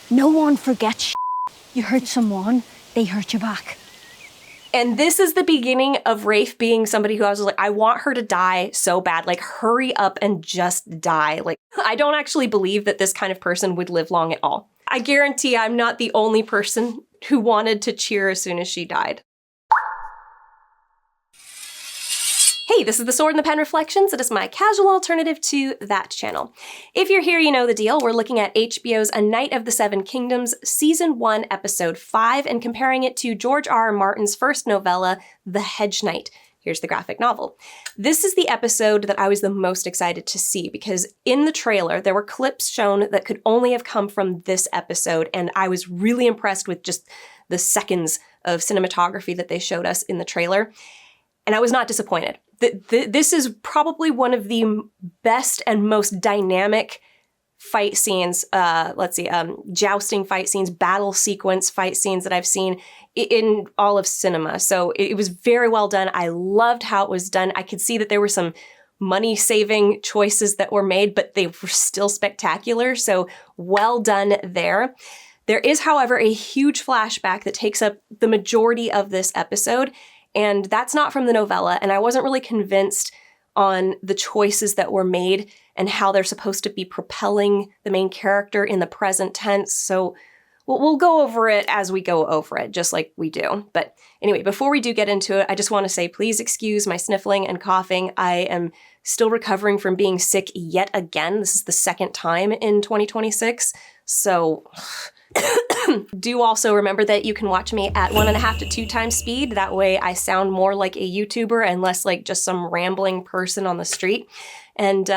No one forgets. You hurt someone, they hurt you back. And this is the beginning of Rafe being somebody who I was like, I want her to die so bad. Like, hurry up and just die. Like, I don't actually believe that this kind of person would live long at all. I guarantee I'm not the only person who wanted to cheer as soon as she died. Hey, this is the Sword and the Pen Reflections. It is my casual alternative to that channel. If you're here, you know the deal. We're looking at HBO's A Knight of the Seven Kingdoms, Season 1, Episode 5, and comparing it to George R.R. Martin's first novella, The Hedgeknight. Here's the graphic novel. This is the episode that I was the most excited to see because in the trailer, there were clips shown that could only have come from this episode, and I was really impressed with just the seconds of cinematography that they showed us in the trailer, and I was not disappointed. This is probably one of the best and most dynamic fight scenes, jousting fight scenes, battle sequence fight scenes that I've seen in all of cinema. So it was very well done. I loved how it was done. I could see that there were some money-saving choices that were made, but they were still spectacular. So well done there. There is, however, a huge flashback that takes up the majority of this episode, and that's not from the novella, and I wasn't really convinced on the choices that were made and how they're supposed to be propelling the main character in the present tense, so we'll go over it as we go over it, just like we do. But anyway, before we do get into it, I just want to say please excuse my sniffling and coughing. I am still recovering from being sick yet again. This is the second time in 2026, so do also remember that you can watch me at 1.5 to 2 times speed. That way I sound more like a YouTuber and less like just some rambling person on the street. And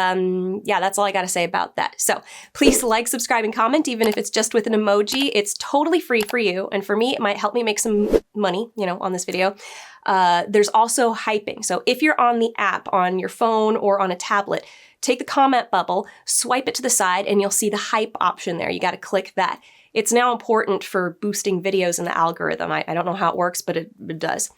yeah, that's all I gotta say about that. So please like, subscribe, and comment, even if it's just with an emoji. It's totally free for you. And for me, it might help me make some money, on this video. There's also hyping. So if you're on the app on your phone or on a tablet, take the comment bubble, swipe it to the side, and you'll see the hype option there. You gotta click that. It's now important for boosting videos in the algorithm. I don't know how it works, but it does.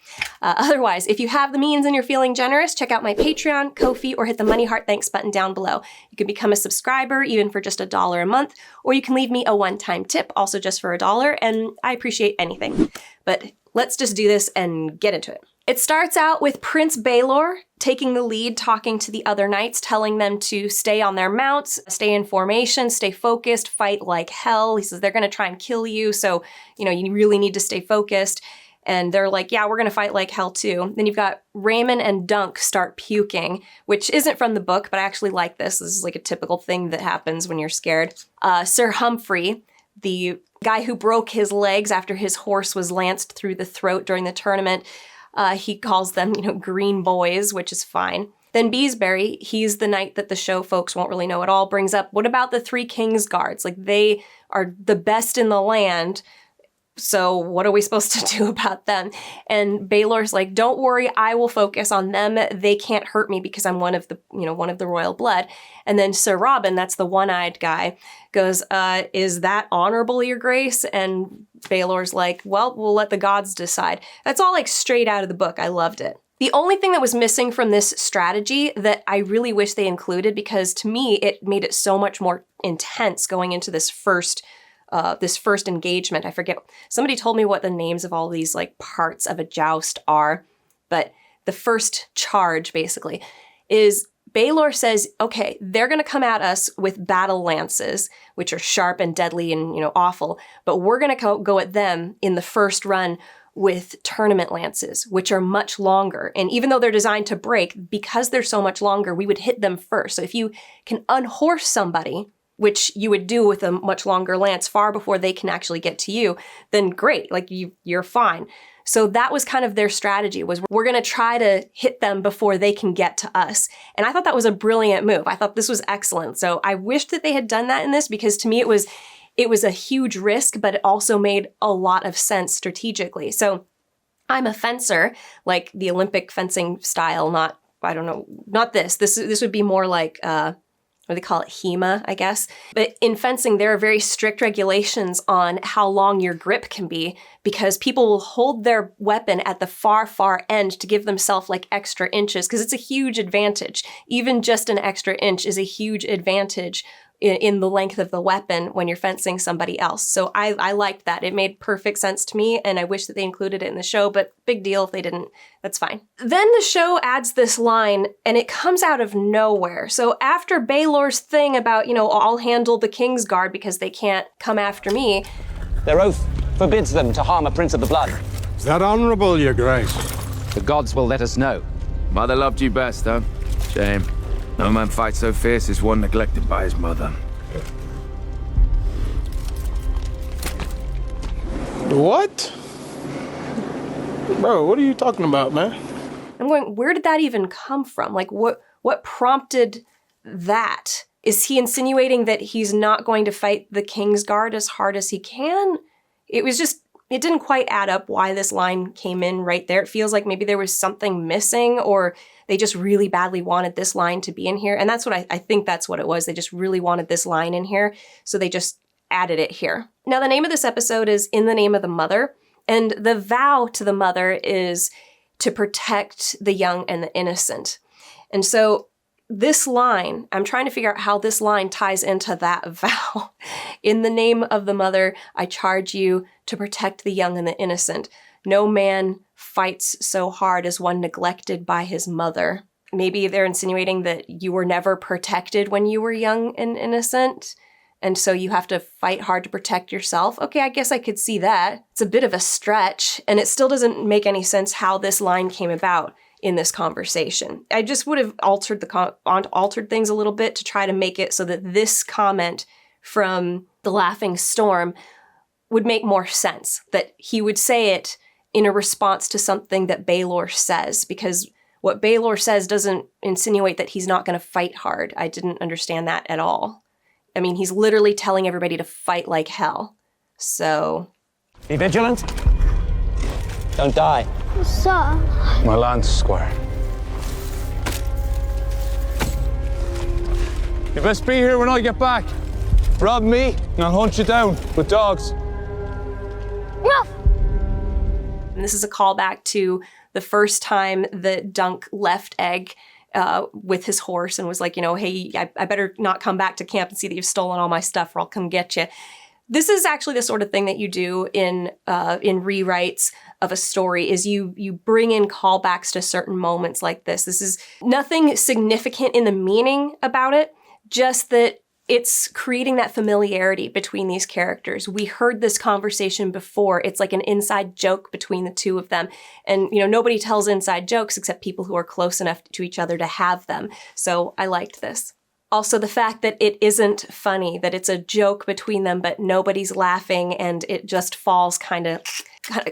Otherwise, if you have the means and you're feeling generous, check out my Patreon, Ko-fi, or hit the money heart thanks button down below. You can become a subscriber, even for just $1 a month, or you can leave me a one-time tip, also just for $1, and I appreciate anything. But let's just do this and get into it. It starts out with Prince Baelor taking the lead, talking to the other knights, telling them to stay on their mounts, stay in formation, stay focused, fight like hell. He says they're going to try and kill you, so, you really need to stay focused. And they're like, yeah, we're going to fight like hell too. Then you've got Raymond and Dunk start puking, which isn't from the book, but I actually like this. This is like a typical thing that happens when you're scared. Sir Humphrey, the guy who broke his legs after his horse was lanced through the throat during the tournament, he calls them, green boys, which is fine. Then Beesbury, he's the knight that the show folks won't really know at all, brings up, what about the 3 Kings Guards? Like, they are the best in the land, so what are we supposed to do about them? And Baelor's like, don't worry, I will focus on them. They can't hurt me because I'm one of the royal blood. And then Sir Robin, that's the one-eyed guy, goes, is that honorable, your grace? And Baelor's like, well, we'll let the gods decide. That's all like straight out of the book. I loved it. The only thing that was missing from this strategy that I really wish they included, because to me, it made it so much more intense going into this first engagement. I forget, somebody told me what the names of all these like parts of a joust are, but the first charge basically is Baelor says, okay, they're going to come at us with battle lances, which are sharp and deadly and, awful, but we're going to go at them in the first run with tournament lances, which are much longer. And even though they're designed to break, because they're so much longer, we would hit them first. So if you can unhorse somebody, which you would do with a much longer lance far before they can actually get to you, then great, like you're fine. So that was kind of their strategy, was we're going to try to hit them before they can get to us. And I thought that was a brilliant move. I thought this was excellent. So I wish that they had done that in this, because to me it was a huge risk, but it also made a lot of sense strategically. So I'm a fencer, like the Olympic fencing style, not this. This would be more like, what do they call it? HEMA, I guess. But in fencing, there are very strict regulations on how long your grip can be, because people will hold their weapon at the far, far end to give themselves like extra inches, because it's a huge advantage. Even just an extra inch is a huge advantage in the length of the weapon when you're fencing somebody else. So I liked that. It made perfect sense to me, and I wish that they included it in the show, but big deal if they didn't. That's fine. Then the show adds this line, and it comes out of nowhere. So after Baelor's thing about, I'll handle the Kingsguard because they can't come after me. Their oath forbids them to harm a Prince of the Blood. Is that honorable, your grace? The gods will let us know. Mother loved you best, huh? Shame. No man fights so fierce as one neglected by his mother. What? Bro, what are you talking about, man? I'm going, where did that even come from? Like, what prompted that? Is he insinuating that he's not going to fight the Kingsguard as hard as he can? It didn't quite add up why this line came in right there. It feels like maybe there was something missing, or they just really badly wanted this line to be in here. And that's what I think that's what it was. They just really wanted this line in here, so they just added it here. Now, the name of this episode is In the Name of the Mother, and the vow to the mother is to protect the young and the innocent. And so this line, I'm trying to figure out how this line ties into that vow. In the name of the mother, I charge you to protect the young and the innocent. No man fights so hard as one neglected by his mother. Maybe they're insinuating that you were never protected when you were young and innocent, and so you have to fight hard to protect yourself. Okay, I guess I could see that. It's a bit of a stretch, and it still doesn't make any sense how this line came about in this conversation. I just would have altered things a little bit to try to make it so that this comment from the Laughing Storm would make more sense, that he would say it in a response to something that Baelor says, because what Baelor says doesn't insinuate that he's not going to fight hard. I didn't understand that at all. I mean, he's literally telling everybody to fight like hell. So... Be vigilant. Don't die. Sir. My lance, squire. You best be here when I get back. Rob me, and I'll hunt you down with dogs. Ruff! And this is a callback to the first time that Dunk left Egg with his horse and was like, hey, I better not come back to camp and see that you've stolen all my stuff or I'll come get you. This is actually the sort of thing that you do in rewrites of a story, is you bring in callbacks to certain moments like this. This is nothing significant in the meaning about it, just that it's creating that familiarity between these characters. We heard this conversation before. It's like an inside joke between the two of them. And, nobody tells inside jokes except people who are close enough to each other to have them. So I liked this. Also, the fact that it isn't funny, that it's a joke between them, but nobody's laughing, and it just falls kind of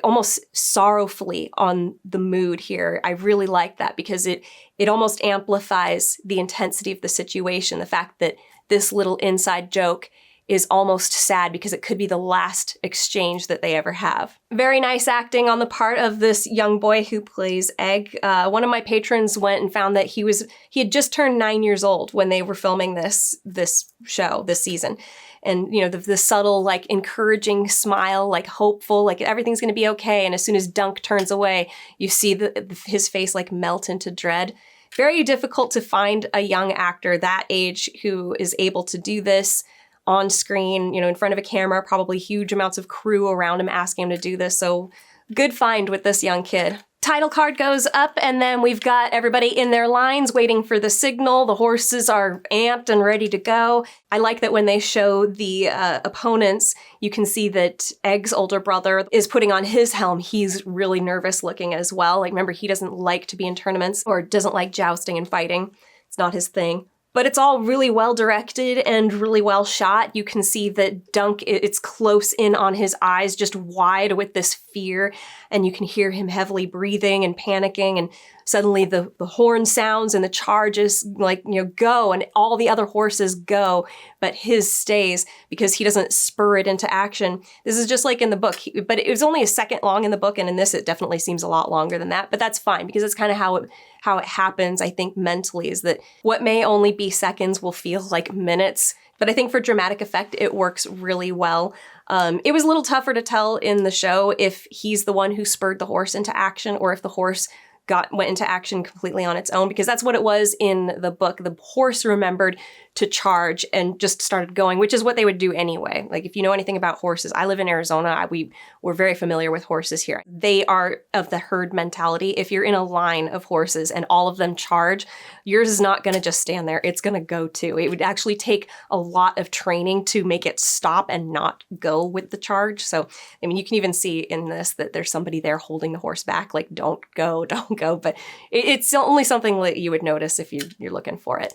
almost sorrowfully on the mood here. I really like that because it almost amplifies the intensity of the situation. The fact that this little inside joke is almost sad because it could be the last exchange that they ever have. Very nice acting on the part of this young boy who plays Egg. One of my patrons went and found that he had just turned 9 years old when they were filming this show, this season. And, the subtle, encouraging smile, hopeful, everything's going to be okay. And as soon as Dunk turns away, you see his face, melt into dread. Very difficult to find a young actor that age who is able to do this on screen, in front of a camera, probably huge amounts of crew around him asking him to do this. So good find with this young kid. Title card goes up, and then we've got everybody in their lines waiting for the signal. The horses are amped and ready to go. I like that when they show the opponents, you can see that Egg's older brother is putting on his helm. He's really nervous looking as well. Remember, he doesn't like to be in tournaments or doesn't like jousting and fighting. It's not his thing. But it's all really well directed and really well shot. You can see that Dunk, it's close in on his eyes, just wide with this fear. And you can hear him heavily breathing and panicking. And suddenly the horn sounds and the charges go, and all the other horses go, but his stays because he doesn't spur it into action. This is just like in the book, but it was only a second long in the book, and in this it definitely seems a lot longer than that, but that's fine because it's kind of how it happens, I think, mentally, is that what may only be seconds will feel like minutes. But I think for dramatic effect, it works really well. It was a little tougher to tell in the show if he's the one who spurred the horse into action or if the horse went into action completely on its own, because that's what it was in the book. The horse remembered to charge and just started going, which is what they would do anyway. Like, if you know anything about horses, I live in Arizona. We're very familiar with horses here. They are of the herd mentality. If you're in a line of horses and all of them charge, yours is not going to just stand there. It's going to go too. It would actually take a lot of training to make it stop and not go with the charge. So, I mean, you can even see in this that there's somebody there holding the horse back, like, don't go. But it's only something that you would notice if you're looking for it.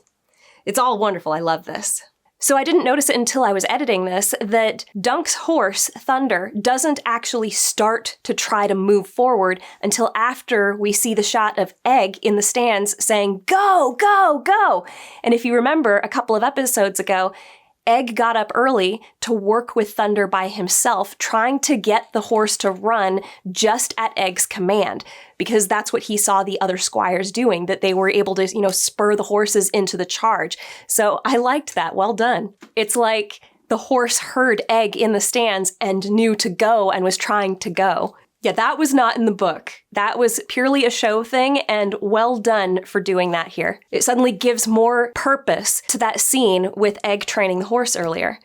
It's all wonderful. I love this. So I didn't notice it until I was editing this that Dunk's horse, Thunder, doesn't actually start to try to move forward until after we see the shot of Egg in the stands saying, "Go, go, go." And if you remember a couple of episodes ago, Egg got up early to work with Thunder by himself, trying to get the horse to run just at Egg's command, because that's what he saw the other squires doing, that they were able to, spur the horses into the charge. So I liked that. Well done. It's like the horse heard Egg in the stands and knew to go and was trying to go. Yeah, that was not in the book. That was purely a show thing, and well done for doing that here. It suddenly gives more purpose to that scene with Egg training the horse earlier.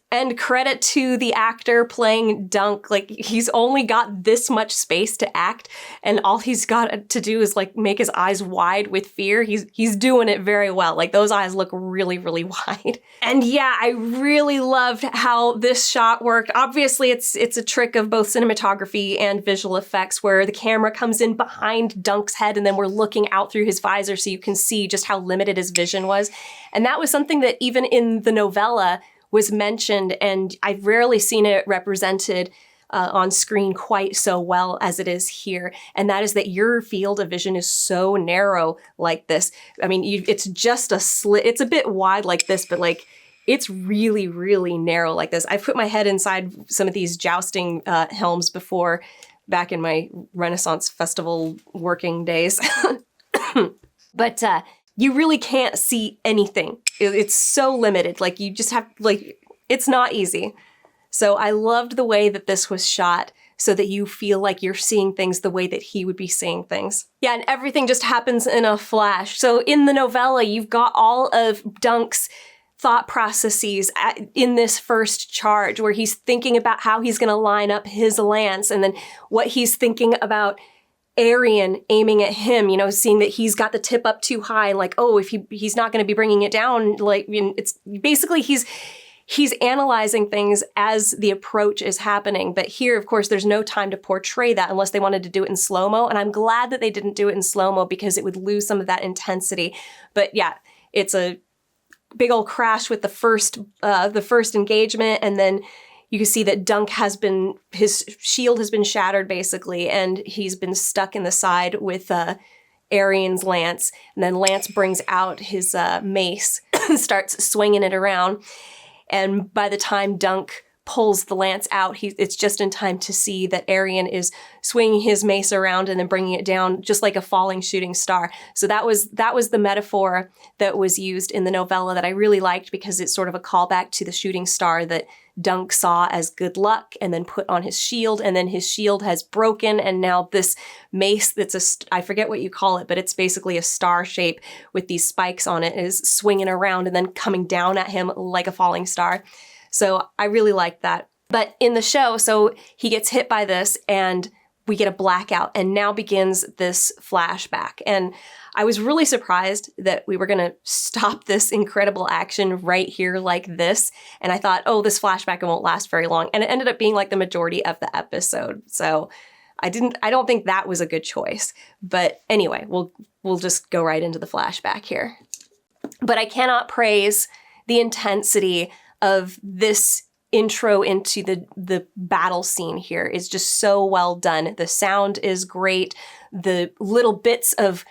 And credit to the actor playing Dunk. Like, he's only got this much space to act, and all he's got to do is, like, make his eyes wide with fear. He's doing it very well. Like, those eyes look really, really wide. And yeah, I really loved how this shot worked. Obviously, it's a trick of both cinematography and visual effects, where the camera comes in behind Dunk's head, and then we're looking out through his visor so you can see just how limited his vision was. And that was something that even in the novella was mentioned, and I've rarely seen it represented on screen quite so well as it is here. And that is that your field of vision is so narrow like this. I mean, it's just a slit. It's a bit wide like this, but like, it's really, really narrow like this. I've put my head inside some of these jousting helms before, back in my Renaissance Festival working days. But you really can't see anything. It's so limited. Like, you just have, like, it's not easy. So I loved the way that this was shot so that you feel like you're seeing things the way that he would be seeing things. Yeah, and everything just happens in a flash. So in the novella, you've got all of Dunk's thought processes in this first charge, where he's thinking about how he's going to line up his lance, and then what he's thinking about Arian aiming at him, seeing that he's got the tip up too high, and like, oh, if he's not going to be bringing it down, like, it's basically he's analyzing things as the approach is happening. But here, of course, there's no time to portray that unless they wanted to do it in slow-mo, and I'm glad that they didn't do it in slow-mo, because it would lose some of that intensity. But yeah, it's a big old crash with the first engagement, and then you can see that Dunk his shield has been shattered basically, and he's been stuck in the side with Arian's lance. And then Lance brings out his mace and starts swinging it around. And by the time Dunk pulls the lance out, it's just in time to see that Arian is swinging his mace around and then bringing it down just like a falling shooting star. So that was the metaphor that was used in the novella that I really liked, because it's sort of a callback to the shooting star that Dunk saw as good luck and then put on his shield, and then his shield has broken, and now this mace that's I forget what you call it, but it's basically a star shape with these spikes on it, is swinging around and then coming down at him like a falling star. So I really liked that. But in the show, so he gets hit by this and we get a blackout, and now begins this flashback. And I was really surprised that we were going to stop this incredible action right here like this. And I thought, oh, this flashback won't last very long. And it ended up being like the majority of the episode. So I don't think that was a good choice. But anyway, we'll just go right into the flashback here. But I cannot praise the intensity of this intro into the battle scene here. Is just so well done. The sound is great. The little bits of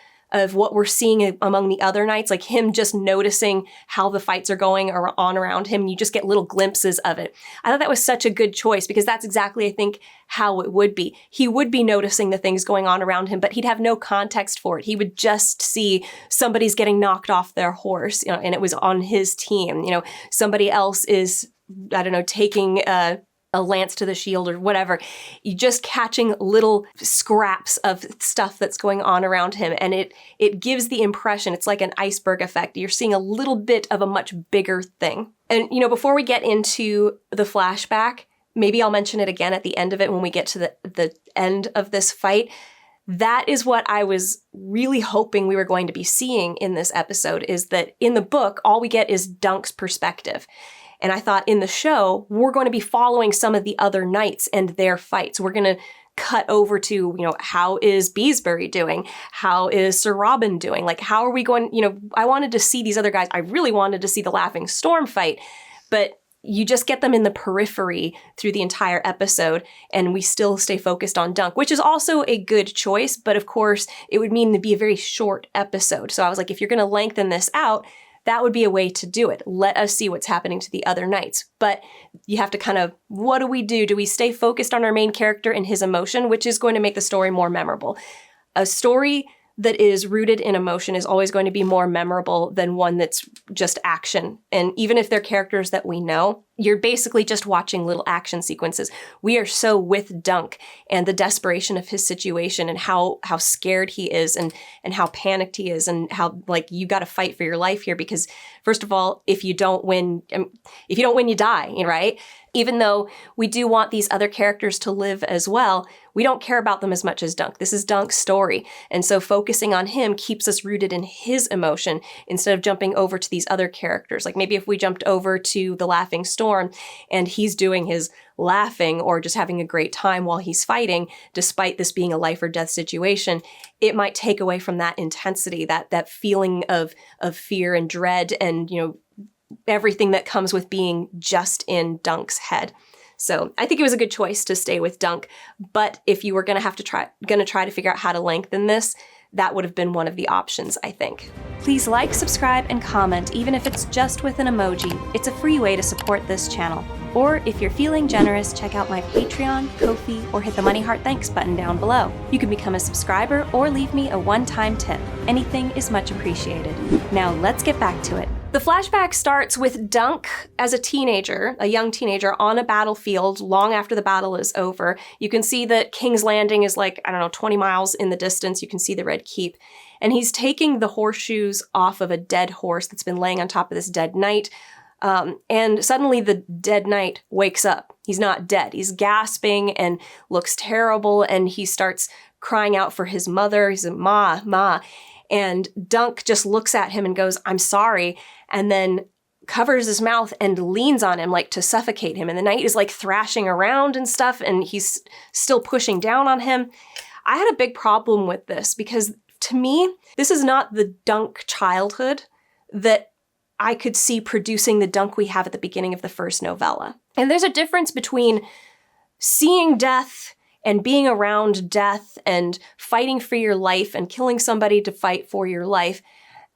what we're seeing among the other knights, like him just noticing how the fights are going on around him, you just get little glimpses of it. I thought that was such a good choice, because that's exactly, I think, how it would be. He would be noticing the things going on around him, but he'd have no context for it. He would just see somebody's getting knocked off their horse, and it was on his team. Somebody else is, I don't know, taking a a lance to the shield or whatever. You're just catching little scraps of stuff that's going on around him. And it gives the impression, it's like an iceberg effect. You're seeing a little bit of a much bigger thing. And, before we get into the flashback, maybe I'll mention it again at the end of it when we get to the end of this fight. That is what I was really hoping we were going to be seeing in this episode, is that in the book, all we get is Dunk's perspective. And I thought in the show, we're going to be following some of the other knights and their fights. We're going to cut over to, how is Beesbury doing? How is Sir Robin doing? Like, how are we going, I wanted to see these other guys. I really wanted to see the Laughing Storm fight, but you just get them in the periphery through the entire episode, and we still stay focused on Dunk, which is also a good choice, but of course, it would mean to be a very short episode. So I was like, if you're going to lengthen this out, that would be a way to do it. Let us see what's happening to the other knights. But you have to kind of, what do we do? Do we stay focused on our main character and his emotion, which is going to make the story more memorable? A story that is rooted in emotion is always going to be more memorable than one that's just action. And even if they're characters that we know, you're basically just watching little action sequences. We are so with Dunk and the desperation of his situation and how scared he is and how panicked he is and how, like, you got to fight for your life here because, first of all, if you don't win, you die, right? Even though we do want these other characters to live as well, we don't care about them as much as Dunk. This is Dunk's story. And so focusing on him keeps us rooted in his emotion instead of jumping over to these other characters. Like maybe if we jumped over to the Laughing Storm and he's doing his laughing or just having a great time while he's fighting, despite this being a life or death situation, it might take away from that intensity, that feeling of fear and dread and, everything that comes with being just in Dunk's head. So I think it was a good choice to stay with Dunk. But if you were going to try to figure out how to lengthen this, that would have been one of the options, I think. Please like, subscribe, and comment, even if it's just with an emoji. It's a free way to support this channel. Or if you're feeling generous, check out my Patreon, Ko-fi, or hit the Money Heart Thanks button down below. You can become a subscriber or leave me a one-time tip. Anything is much appreciated. Now let's get back to it. The flashback starts with Dunk as a young teenager on a battlefield long after the battle is over. You can see that King's Landing is 20 miles in the distance. You can see the Red Keep. And he's taking the horseshoes off of a dead horse that's been laying on top of this dead knight. And suddenly the dead knight wakes up. He's not dead. He's gasping and looks terrible. And he starts crying out for his mother. He's like, "Ma, Ma." And Dunk just looks at him and goes, "I'm sorry." And then covers his mouth and leans on him to suffocate him. And the knight is thrashing around and stuff. And he's still pushing down on him. I had a big problem with this because to me, this is not the Dunk childhood that I could see producing the Dunk we have at the beginning of the first novella. And there's a difference between seeing death and being around death and fighting for your life and killing somebody to fight for your life,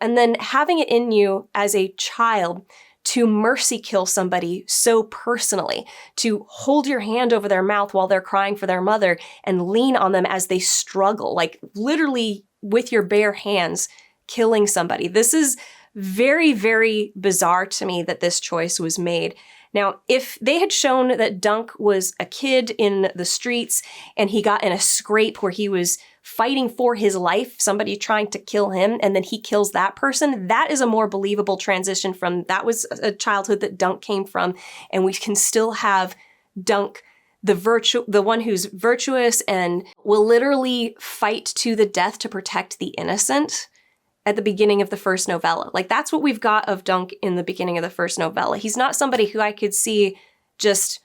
and then having it in you as a child to mercy kill somebody so personally, to hold your hand over their mouth while they're crying for their mother and lean on them as they struggle, literally with your bare hands killing somebody. This is very, very bizarre to me that this choice was made. Now, if they had shown that Dunk was a kid in the streets and he got in a scrape where he was fighting for his life, somebody trying to kill him, and then he kills that person, that is a more believable transition from that was a childhood that Dunk came from, and we can still have Dunk, the one who's virtuous and will literally fight to the death to protect the innocent at the beginning of the first novella. That's what we've got of Dunk in the beginning of the first novella. He's not somebody who I could see just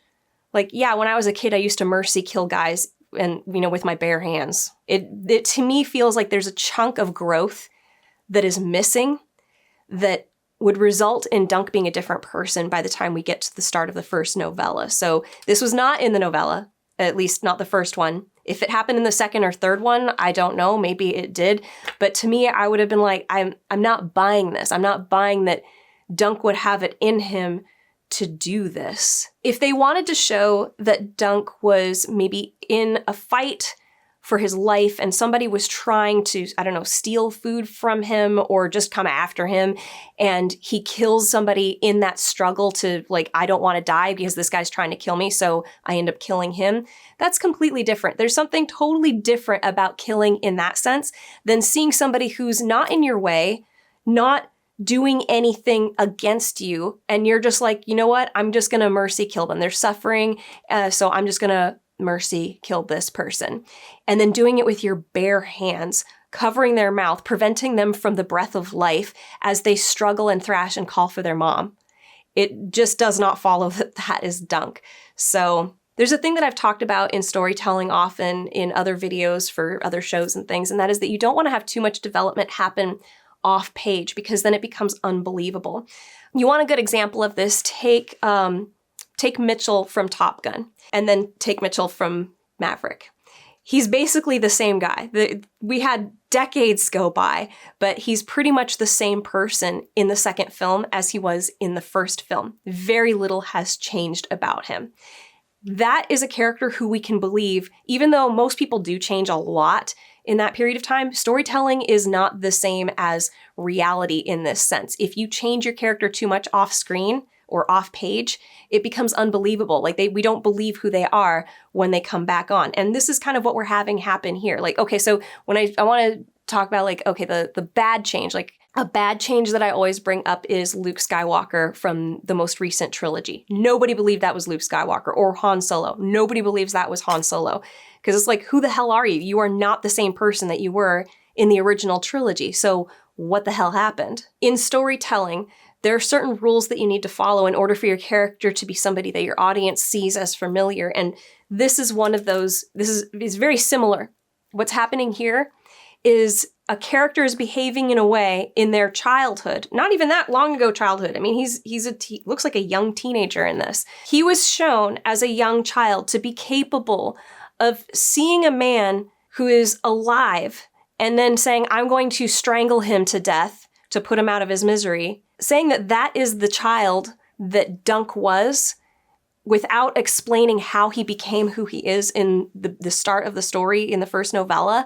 when I was a kid, I used to mercy kill guys and, with my bare hands. It to me feels like there's a chunk of growth that is missing that would result in Dunk being a different person by the time we get to the start of the first novella. So this was not in the novella, at least not the first one. If it happened in the second or third one, I don't know, maybe it did. But to me, I would have been like, I'm not buying this. I'm not buying that Dunk would have it in him to do this. If they wanted to show that Dunk was maybe in a fight for his life and somebody was trying to, I don't know, steal food from him or just come after him, and he kills somebody in that struggle to like, I don't want to die because this guy's trying to kill me, so I end up killing him. That's completely different. There's something totally different about killing in that sense than seeing somebody who's not in your way, not doing anything against you, and you're just like, you know what, I'm just gonna mercy kill them. They're suffering, so I'm just gonna mercy kill this person. And then doing it with your bare hands, covering their mouth, preventing them from the breath of life as they struggle and thrash and call for their mom. It just does not follow that that is Dunk. So there's a thing that I've talked about in storytelling often in other videos for other shows and things, and that is that you don't want to have too much development happen off page because then it becomes unbelievable. You want a good example of this, take Mitchell from Top Gun and then take Mitchell from Maverick. He's basically the same guy. We had decades go by, but he's pretty much the same person in the second film as he was in the first film. Very little has changed about him. That is a character who we can believe, even though most people do change a lot in that period of time. Storytelling is not the same as reality in this sense. If you change your character too much off screen or off page, it becomes unbelievable. Like we don't believe who they are when they come back on. And this is kind of what we're having happen here. Like, okay, so when I want to talk about like, okay, the bad change, like a bad change that I always bring up is Luke Skywalker from the most recent trilogy. Nobody believed that was Luke Skywalker, or Han Solo. Nobody believes that was Han Solo. Because it's like, who the hell are you? You are not the same person that you were in the original trilogy. So what the hell happened? In storytelling, there are certain rules that you need to follow in order for your character to be somebody that your audience sees as familiar. And this is one of those, this is very similar. What's happening here is a character is behaving in a way in their childhood, not even that long ago childhood. I mean, he looks like a young teenager in this. He was shown as a young child to be capable of seeing a man who is alive and then saying, I'm going to strangle him to death to put him out of his misery, saying that that is the child that Dunk was, without explaining how he became who he is in the start of the story in the first novella.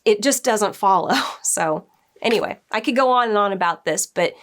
It just doesn't follow. So anyway, I could go on and on about this, but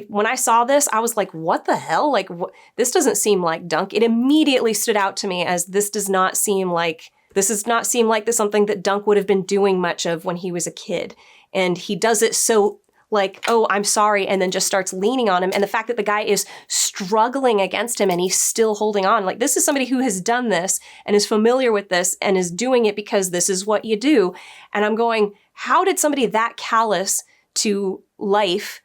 when I saw this, I was like, what the hell? Like, this doesn't seem like Dunk. It immediately stood out to me as this does not seem like something that Dunk would have been doing much of when he was a kid. And he does it so like, oh, I'm sorry, and then just starts leaning on him. And the fact that the guy is struggling against him and he's still holding on. Like, this is somebody who has done this and is familiar with this and is doing it because this is what you do. And I'm going, how did somebody that callous to life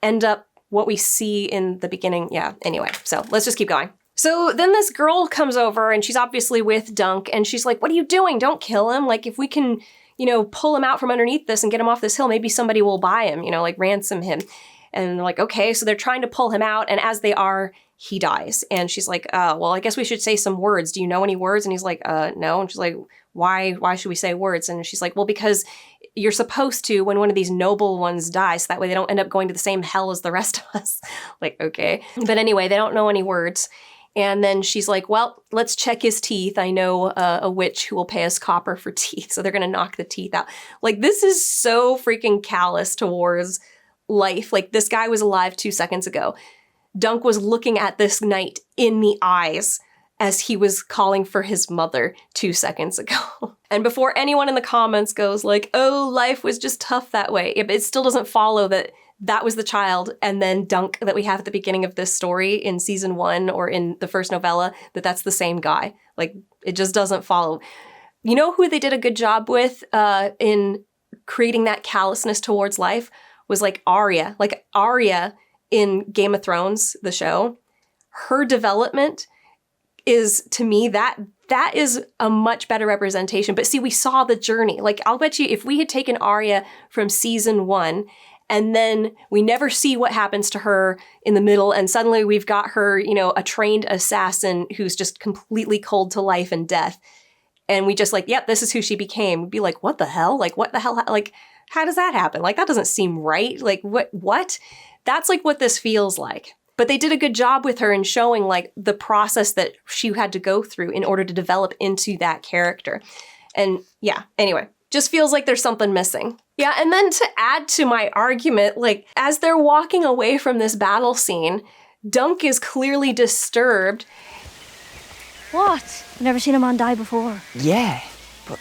end up what we see in the beginning? Yeah, anyway, so let's just keep going. So then this girl comes over and she's obviously with Dunk and she's like, what are you doing? Don't kill him. Like, if we can, pull him out from underneath this and get him off this hill, maybe somebody will buy him, like ransom him. And they're like, okay, so they're trying to pull him out. And as they are, he dies. And she's like, well, I guess we should say some words. Do you know any words? And he's like, no. And she's like, why should we say words? And she's like, well, because you're supposed to when one of these noble ones dies, so that way they don't end up going to the same hell as the rest of us. Like, okay. But anyway, they don't know any words. And then she's like, well, let's check his teeth. I know a witch who will pay us copper for teeth. So they're going to knock the teeth out. Like, this is so freaking callous towards life. Like, this guy was alive 2 seconds ago. Dunk was looking at this knight in the eyes as he was calling for his mother 2 seconds ago. And before anyone in the comments goes like, oh, life was just tough that way, it still doesn't follow that that was the child, and then Dunk that we have at the beginning of this story in season 1 or in the first novella, that's the same guy. Like, it just doesn't follow. You know who they did a good job with in creating that callousness towards life was like Arya. Like, Arya in Game of Thrones, the show, her development is, to me, that is a much better representation. But see, we saw the journey. Like, I'll bet you if we had taken Arya from season 1 and then we never see what happens to her in the middle, and suddenly we've got her, a trained assassin who's just completely cold to life and death. And we just like, yep, this is who she became. We'd be like, what the hell? Like, what the hell? Like, how does that happen? Like, that doesn't seem right. Like, what? That's like what this feels like. But they did a good job with her in showing like the process that she had to go through in order to develop into that character. And yeah, anyway, just feels like there's something missing. Yeah, and then to add to my argument, like, as they're walking away from this battle scene, Dunk is clearly disturbed. What? I've never seen a man die before. Yeah, but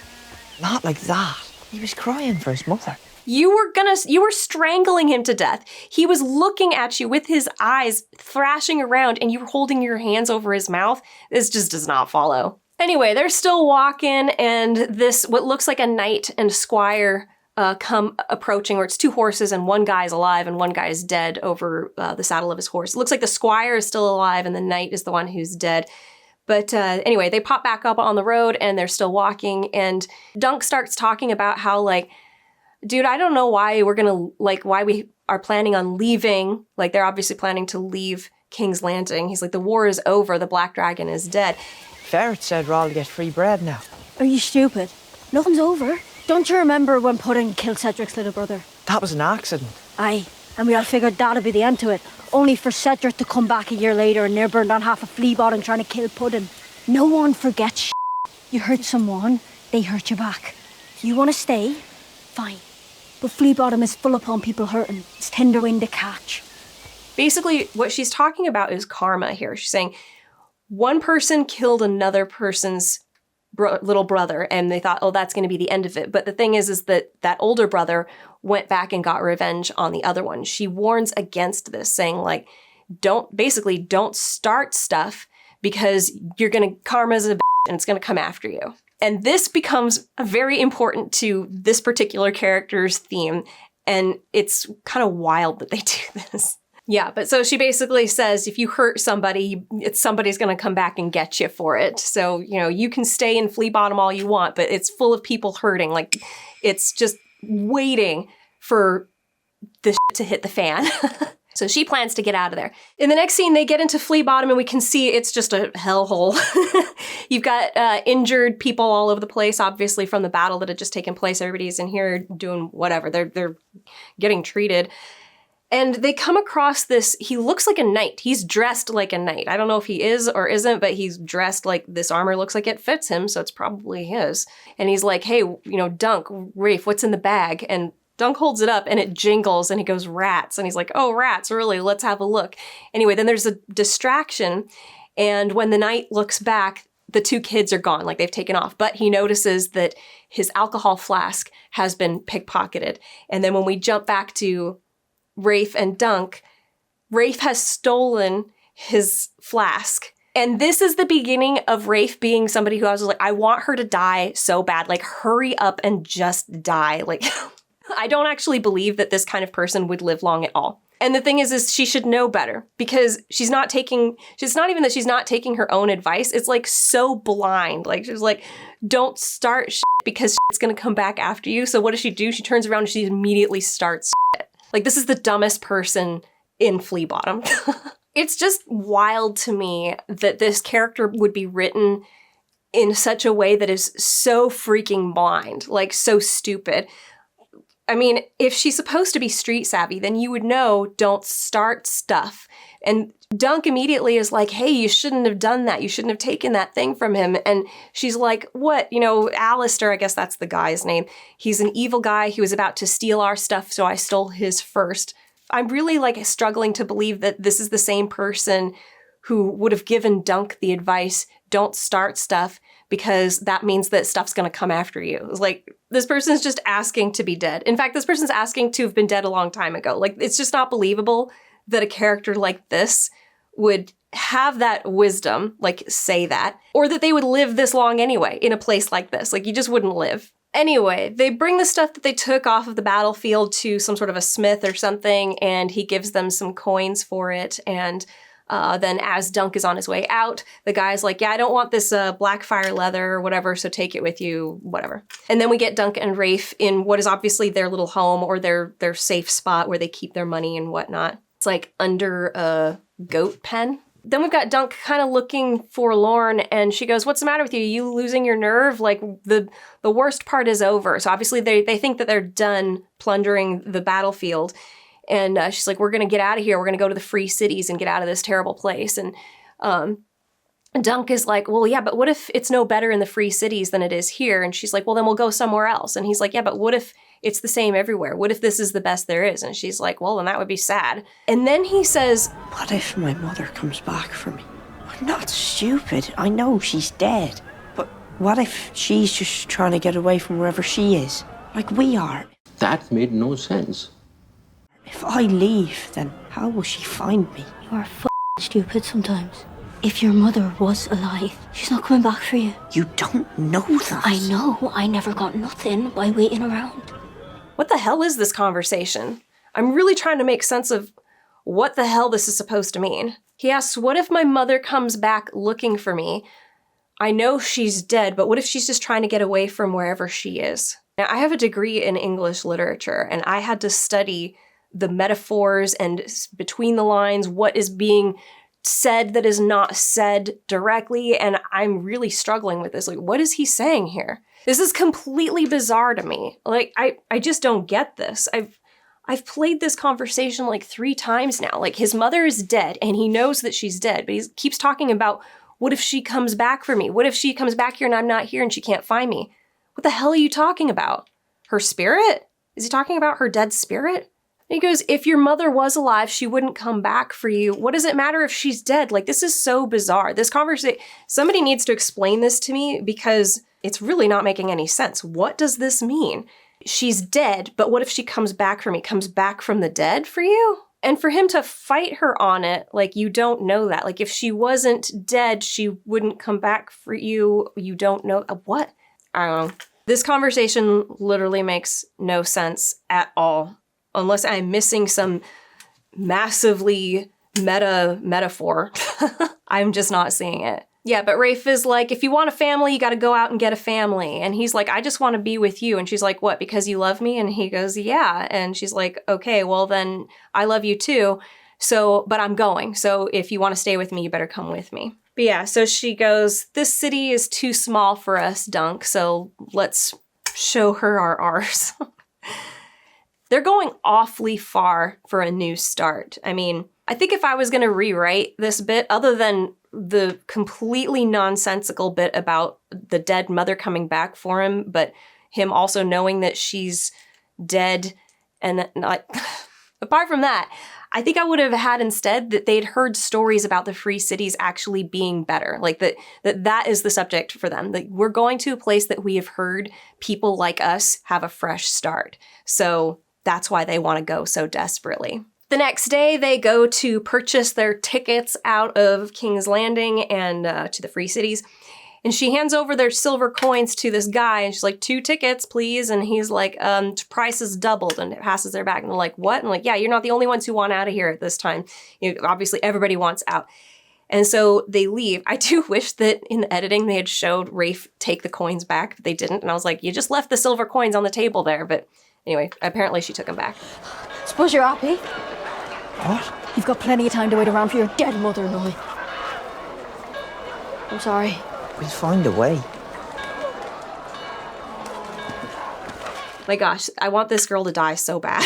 not like that. He was crying for his mother. You were strangling him to death. He was looking at you with his eyes thrashing around and you were holding your hands over his mouth. This just does not follow. Anyway, they're still walking and this, what looks like a knight and squire come approaching, where it's two horses and one guy's alive and one guy is dead over the saddle of his horse. It looks like the squire is still alive and the knight is the one who's dead. But anyway, they pop back up on the road and they're still walking, and Dunk starts talking about how, like, dude, I don't know why why we are planning on leaving. Like, they're obviously planning to leave King's Landing. He's like, the war is over, the Black Dragon is dead. Ferret said we're all to get free bread now. Are you stupid? Nothing's over. Don't you remember when Puddin killed Cedric's little brother? That was an accident. Aye, and we all figured that'd be the end to it. Only for Cedric to come back a year later and near burned on half a flea bottom trying to kill Puddin. No one forgets shit. You hurt someone, they hurt you back. You want to stay? Fine. But flea bottom is full upon people hurting. It's tender wind to catch. Basically, what she's talking about is karma here. She's saying one person killed another person's little brother, and they thought, oh, that's going to be the end of it. But the thing is that that older brother went back and got revenge on the other one. She warns against this, saying, like, don't start stuff because karma's a bitch and it's going to come after you. And this becomes very important to this particular character's theme, and it's kind of wild that they do this. Yeah, but so she basically says if you hurt somebody, somebody's going to come back and get you for it. So, you can stay in Flea Bottom all you want, but it's full of people hurting. Like, it's just waiting for the shit to hit the fan. So she plans to get out of there. In the next scene, they get into Flea Bottom and we can see it's just a hellhole. You've got injured people all over the place, obviously from the battle that had just taken place. Everybody's in here doing whatever. They're getting treated. And they come across this, he looks like a knight. He's dressed like a knight. I don't know if he is or isn't, but he's dressed like this armor looks like it fits him, so it's probably his. And he's like, hey, Dunk, Rafe, what's in the bag? And Dunk holds it up and it jingles and he goes, rats. And he's like, oh, rats, really? Let's have a look. Anyway, then there's a distraction. And when the knight looks back, the two kids are gone, like they've taken off. But he notices that his alcohol flask has been pickpocketed. And then when we jump back to Rafe and Dunk, Rafe has stolen his flask. And this is the beginning of Rafe being somebody who I was like, I want her to die so bad. Like, hurry up and just die. Like, I don't actually believe that this kind of person would live long at all. And the thing is she should know better, because it's not even that she's not taking her own advice. It's like so blind. Like, she's like, don't start shit because shit's going to come back after you. So what does she do? She turns around and she immediately starts shit. Like, this is the dumbest person in Flea Bottom. It's just wild to me that this character would be written in such a way that is so freaking blind, like so stupid. I mean, if she's supposed to be street savvy, then you would know, don't start stuff. And Dunk immediately is like, hey, you shouldn't have done that. You shouldn't have taken that thing from him. And she's like, what? Alistair, I guess that's the guy's name. He's an evil guy. He was about to steal our stuff, so I stole his first. I'm really struggling to believe that this is the same person who would have given Dunk the advice, don't start stuff, because that means that stuff's going to come after you. It's like, this person's just asking to be dead. In fact, this person's asking to have been dead a long time ago. Like, it's just not believable that a character like this would have that wisdom, say that, or that they would live this long anyway in a place like this. Like, you just wouldn't live. Anyway, they bring the stuff that they took off of the battlefield to some sort of a smith or something, and he gives them some coins for it. And then as Dunk is on his way out, the guy's like, yeah, I don't want this black fire leather or whatever, so take it with you, whatever. And then we get Dunk and Rafe in what is obviously their little home or their safe spot where they keep their money and whatnot. It's like under a goat pen. Then we've got Dunk kind of looking forlorn, and she goes, what's the matter with you? You losing your nerve? Like, the worst part is over. So obviously they think that they're done plundering the battlefield. And she's like, we're going to get out of here. We're going to go to the free cities and get out of this terrible place. And Dunk is like, well, yeah, but what if it's no better in the free cities than it is here? And she's like, well, then we'll go somewhere else. And he's like, yeah, but what if it's the same everywhere? What if this is the best there is? And she's like, well, then that would be sad. And then he says, What if my mother comes back for me? I'm not stupid. I know she's dead. But what if she's just trying to get away from wherever she is? Like we are. That made no sense. If I leave, then how will she find me? You are stupid sometimes. If your mother was alive, she's not coming back for you. You don't know that. I know. I never got nothing by waiting around. what the hell is this conversation? I'm really trying to make sense of what the hell this is supposed to mean. He asks, what if my mother comes back looking for me? I know she's dead, but what if she's just trying to get away from wherever she is? Now, I have a degree in English literature, and I had to study the metaphors and between the lines, what is being said that is not said directly, and I'm really struggling with this. Like, what is he saying here? This is completely bizarre to me. Like, I just don't get this. I've played this conversation like 3 times now. Like, his mother is dead, and he knows that she's dead, but he keeps talking about, what if she comes back for me? What if she comes back here and I'm not here and she can't find me? What the hell are you talking about? Her spirit? Is he talking about her dead spirit? He goes, if your mother was alive, she wouldn't come back for you. What does it matter if she's dead? Like, this is so bizarre. This conversation, somebody needs to explain this to me because it's really not making any sense. What does this mean? She's dead, but what if she comes back for me? Comes back from the dead for you? And for him to fight her on it, like, you don't know that. Like, if she wasn't dead, she wouldn't come back for you. You don't know. What? I don't know. This conversation literally makes no sense at all. Unless I'm missing some massively metaphor. I'm just not seeing it. Yeah, but Rafe is like, if you want a family, you got to go out and get a family. And he's like, I just want to be with you. And she's like, what, because you love me? And he goes, yeah. And she's like, okay, well then I love you too. So, but I'm going. So if you want to stay with me, you better come with me. But yeah, so she goes, this city is too small for us, Dunk. So let's show her our R's. They're going awfully far for a new start. I mean, I think if I was going to rewrite this bit, other than the completely nonsensical bit about the dead mother coming back for him, but him also knowing that she's dead, and not, apart from that, I think I would have had instead that they'd heard stories about the free cities actually being better. Like that is the subject for them. Like, we're going to a place that we have heard people like us have a fresh start. So that's why they want to go so desperately. The next day, they go to purchase their tickets out of King's Landing and to the Free Cities. And she hands over their silver coins to this guy, and she's like, 2 tickets, please. And he's like, price is doubled, and it passes their back. And they're like, what? And like, yeah, you're not the only ones who want out of here at this time. You know, obviously, everybody wants out. And so they leave. I do wish that in the editing, they had showed Rafe take the coins back, but they didn't. And I was like, you just left the silver coins on the table there. But anyway, apparently she took them back. Suppose you're happy? What? You've got plenty of time to wait around for your dead mother and I. I'm sorry. We'll find a way. My gosh, I want this girl to die so bad.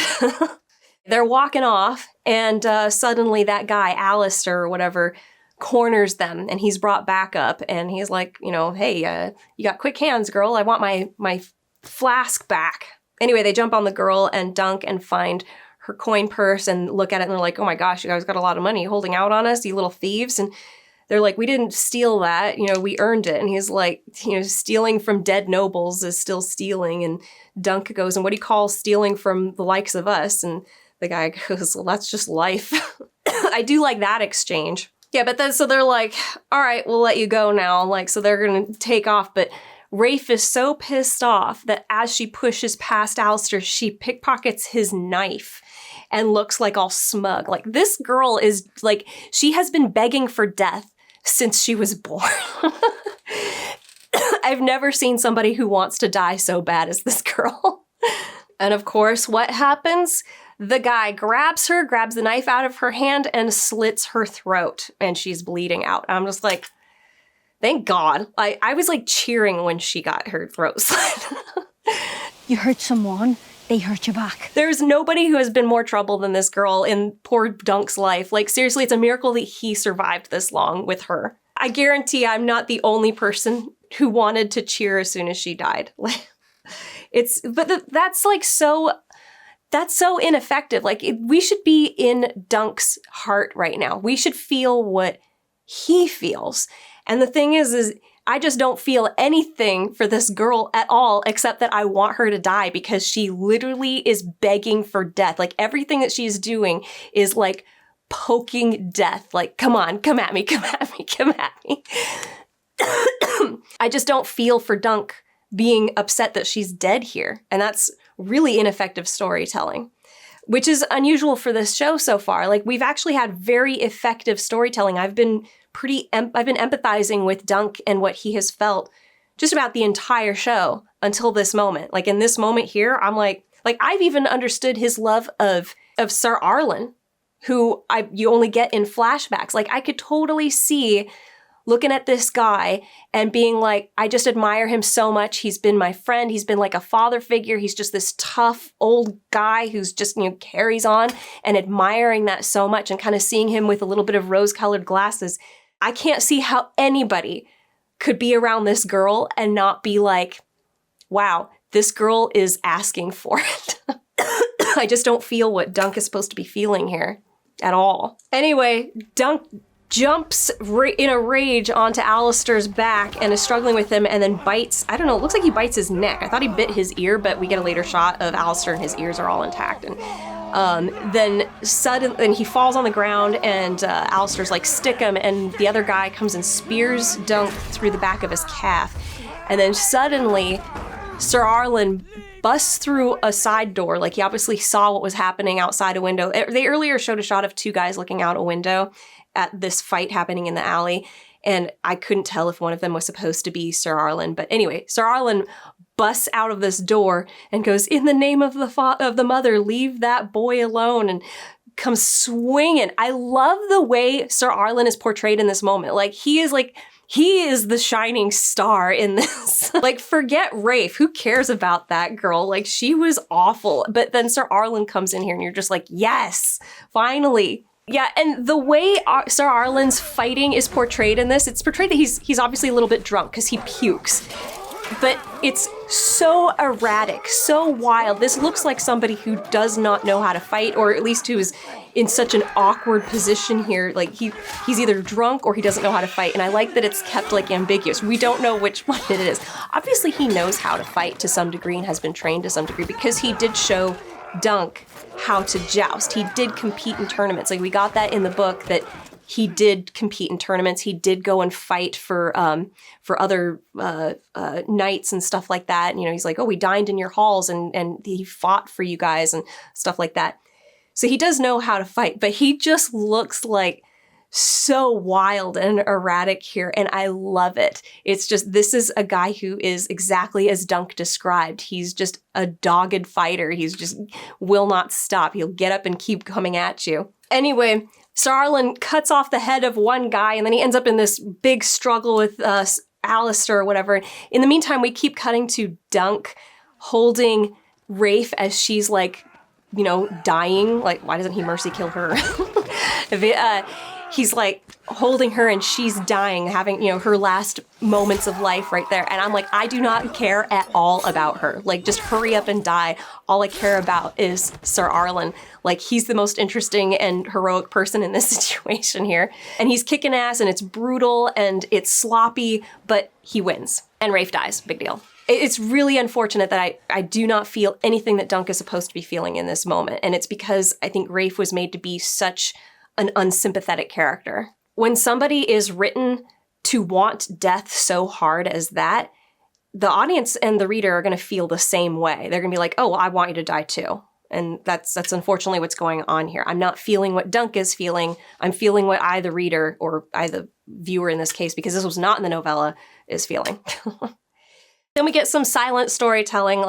They're walking off, and suddenly that guy, Alistair or whatever, corners them, and he's brought back up, and he's like, you know, hey, you got quick hands, girl. I want my flask back. Anyway, they jump on the girl and Dunk and find her coin purse and look at it, and they're like, oh my gosh, you guys got a lot of money holding out on us, you little thieves. And they're like, we didn't steal that, you know, we earned it. And he's like, you know, stealing from dead nobles is still stealing. And Dunk goes, and what do you call stealing from the likes of us? And the guy goes, well, that's just life. I do like that exchange. Yeah, but then, so they're like, all right, we'll let you go now. Like, so they're going to take off, but Rafe is so pissed off that as she pushes past Alistair, she pickpockets his knife and looks like all smug. Like, this girl is like, she has been begging for death since she was born. I've never seen somebody who wants to die so bad as this girl. And of course, what happens? The guy grabs her, grabs the knife out of her hand and slits her throat, and she's bleeding out. I'm just like, thank God. I was like cheering when she got her throat slit. You hurt someone, they hurt you back. There's nobody who has been more trouble than this girl in poor Dunk's life. Like, seriously, it's a miracle that he survived this long with her. I guarantee I'm not the only person who wanted to cheer as soon as she died. That's so ineffective. Like, we should be in Dunk's heart right now. We should feel what he feels. And the thing is I just don't feel anything for this girl at all, except that I want her to die because she literally is begging for death. Like, everything that she's doing is like poking death. Like, come on, come at me, come at me, come at me. I just don't feel for Dunk being upset that she's dead here. And that's really ineffective storytelling, which is unusual for this show so far. Like, we've actually had very effective storytelling. I've been empathizing with Dunk and what he has felt just about the entire show until this moment. Like, in this moment here, I'm like I've even understood his love of Sir Arlen, who you only get in flashbacks. Like, I could totally see looking at this guy and being like, I just admire him so much. He's been my friend. He's been like a father figure. He's just this tough old guy who's just, carries on, and admiring that so much and kind of seeing him with a little bit of rose-colored glasses. I can't see how anybody could be around this girl and not be like, wow, this girl is asking for it. I just don't feel what Dunk is supposed to be feeling here at all. Anyway, Dunk jumps in a rage onto Alistair's back and is struggling with him, and then bites, I don't know, it looks like he bites his neck. I thought he bit his ear, but we get a later shot of Alistair and his ears are all intact. And then suddenly he falls on the ground, and Alistair's like, stick him, and the other guy comes and spears Dunk through the back of his calf. And then suddenly Sir Arlen busts through a side door. Like, he obviously saw what was happening outside a window. They earlier showed a shot of two guys looking out a window at this fight happening in the alley, and I couldn't tell if one of them was supposed to be Sir Arlen. But anyway, Sir Arlen busts out of this door and goes, "In the name of the mother, leave that boy alone," and comes swinging. I love the way Sir Arlen is portrayed in this moment. He is the shining star in this. Like, forget Rafe. Who cares about that girl? Like, she was awful. But then Sir Arlen comes in here and you're just like, yes, finally. Yeah, and the way Sir Arlen's fighting is portrayed in this, it's portrayed that he's obviously a little bit drunk because he pukes. But it's so erratic, so wild. This looks like somebody who does not know how to fight, or at least who is in such an awkward position here. Like, he's either drunk or he doesn't know how to fight. And I like that it's kept, ambiguous. We don't know which one it is. Obviously, he knows how to fight to some degree and has been trained to some degree, because he did show Dunk how to joust. He did compete in tournaments. Like, we got that in the book, that he did compete in tournaments. He did go and fight for other knights and stuff like that. And, he's like, oh, we dined in your halls and he fought for you guys and stuff like that. So he does know how to fight, but he just looks like so wild and erratic here, and I love it. It's just, this is a guy who is exactly as Dunk described. He's just a dogged fighter. He's just will not stop. He'll get up and keep coming at you. Anyway, Sir Arlen cuts off the head of one guy, and then he ends up in this big struggle with Alistair or whatever. In the meantime, we keep cutting to Dunk holding Rafe as she's dying. Like, why doesn't he mercy kill her? He's holding her and she's dying, having, her last moments of life right there. And I'm like, I do not care at all about her. Just hurry up and die. All I care about is Sir Arlen. He's the most interesting and heroic person in this situation here. And he's kicking ass, and it's brutal and it's sloppy, but he wins. And Rafe dies. Big deal. It's really unfortunate that I do not feel anything that Dunk is supposed to be feeling in this moment. And it's because I think Rafe was made to be such an unsympathetic character. When somebody is written to want death so hard as that, the audience and the reader are going to feel the same way. They're going to be like, oh, well, I want you to die too. And that's unfortunately what's going on here. I'm not feeling what Dunk is feeling. I'm feeling what I, the reader, or I, the viewer in this case, because this was not in the novella, is feeling. Then we get some silent storytelling.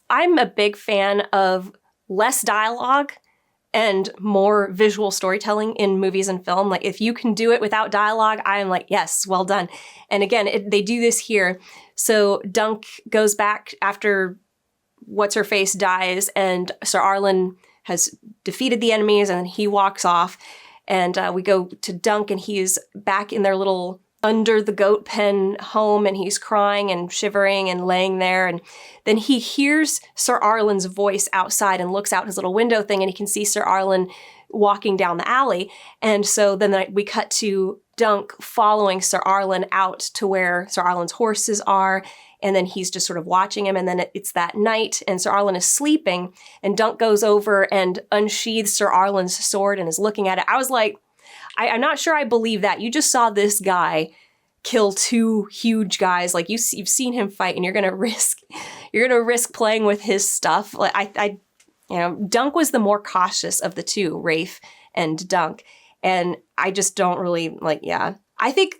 I'm a big fan of less dialogue and more visual storytelling in movies and film. If you can do it without dialogue, I am like, yes, well done. And again, they do this here. So Dunk goes back after What's-Her-Face dies, and Sir Arlen has defeated the enemies, and he walks off. And we go to Dunk, and he's back in their little under the goat pen home, and he's crying and shivering and laying there. And then he hears Sir Arlen's voice outside and looks out his little window thing, and he can see Sir Arlen walking down the alley. And so then we cut to Dunk following Sir Arlen out to where Sir Arlen's horses are. And then he's just sort of watching him. And then it's that night, and Sir Arlen is sleeping, and Dunk goes over and unsheathes Sir Arlen's sword and is looking at it. I was like, I'm not sure I believe that. You just saw this guy kill two huge guys. Like you've seen him fight, and you're gonna risk playing with his stuff. Like Dunk was the more cautious of the two, Rafe and Dunk. And I just don't really I think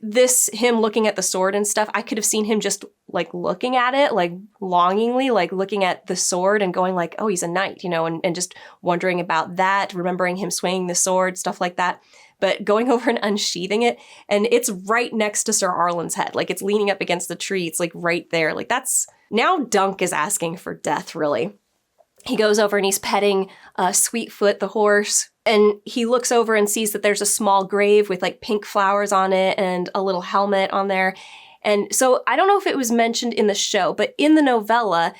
him looking at the sword and stuff, I could have seen him just like looking at it, like longingly, like looking at the sword and going like, oh, he's a knight, and just wondering about that, remembering him swinging the sword, stuff like that. But going over and unsheathing it, and it's right next to Sir Arlen's head. Like it's leaning up against the tree. It's like right there. Like now Dunk is asking for death, really. He goes over and he's petting Sweetfoot, the horse. And he looks over and sees that there's a small grave with like pink flowers on it and a little helmet on there. And so I don't know if it was mentioned in the show, but in the novella,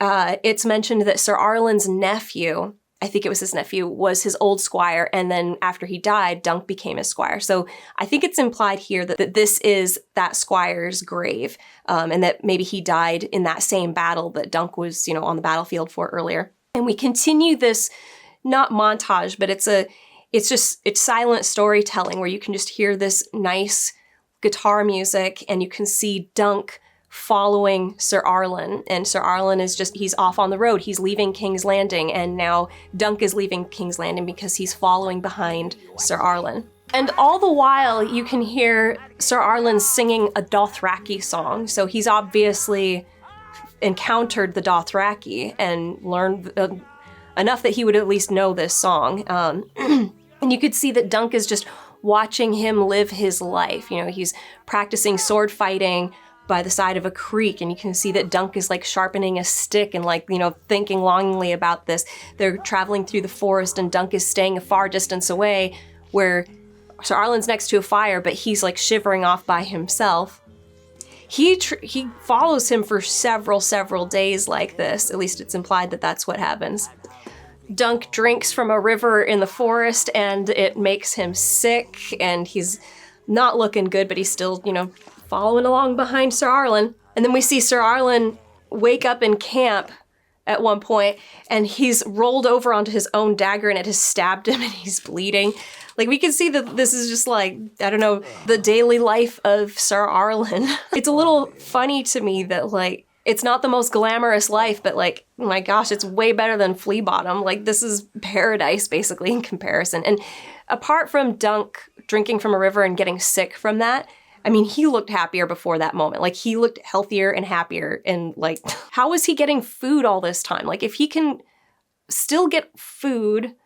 it's mentioned that Sir Arlen's nephew, I think it was his nephew, was his old squire. And then after he died, Dunk became his squire. So I think it's implied here that this is that squire's grave, and that maybe he died in that same battle that Dunk was, on the battlefield for earlier. And we continue this, not montage, but it's silent storytelling where you can just hear this nice guitar music, and you can see Dunk following Sir Arlen, and Sir Arlen he's off on the road. He's leaving King's Landing, and now Dunk is leaving King's Landing because he's following behind Sir Arlen. And all the while, you can hear Sir Arlen singing a Dothraki song. So he's obviously encountered the Dothraki and learned enough that he would at least know this song. And you could see that Dunk is just watching him live his life. He's practicing sword fighting by the side of a creek, and you can see that Dunk is like sharpening a stick and thinking longingly about this. They're traveling through the forest, and Dunk is staying a far distance away where Sir Arlen's next to a fire, but he's like shivering off by himself. He follows him for several days like this. At least it's implied that that's what happens. Dunk drinks from a river in the forest, and it makes him sick, and he's not looking good, but he's still, following along behind Sir Arlen. And then we see Sir Arlen wake up in camp at one point, and he's rolled over onto his own dagger, and it has stabbed him, and he's bleeding. Like, we can see that this is just like, I don't know, the daily life of Sir Arlen. It's a little funny to me that, like, it's not the most glamorous life, but, like, my gosh, it's way better than Flea Bottom. Like, this is paradise, basically, in comparison. And apart from Dunk drinking from a river and getting sick from that, I mean, he looked happier before that moment. Like, he looked healthier and happier. And, like, how is he getting food all this time? Like, if he can still get food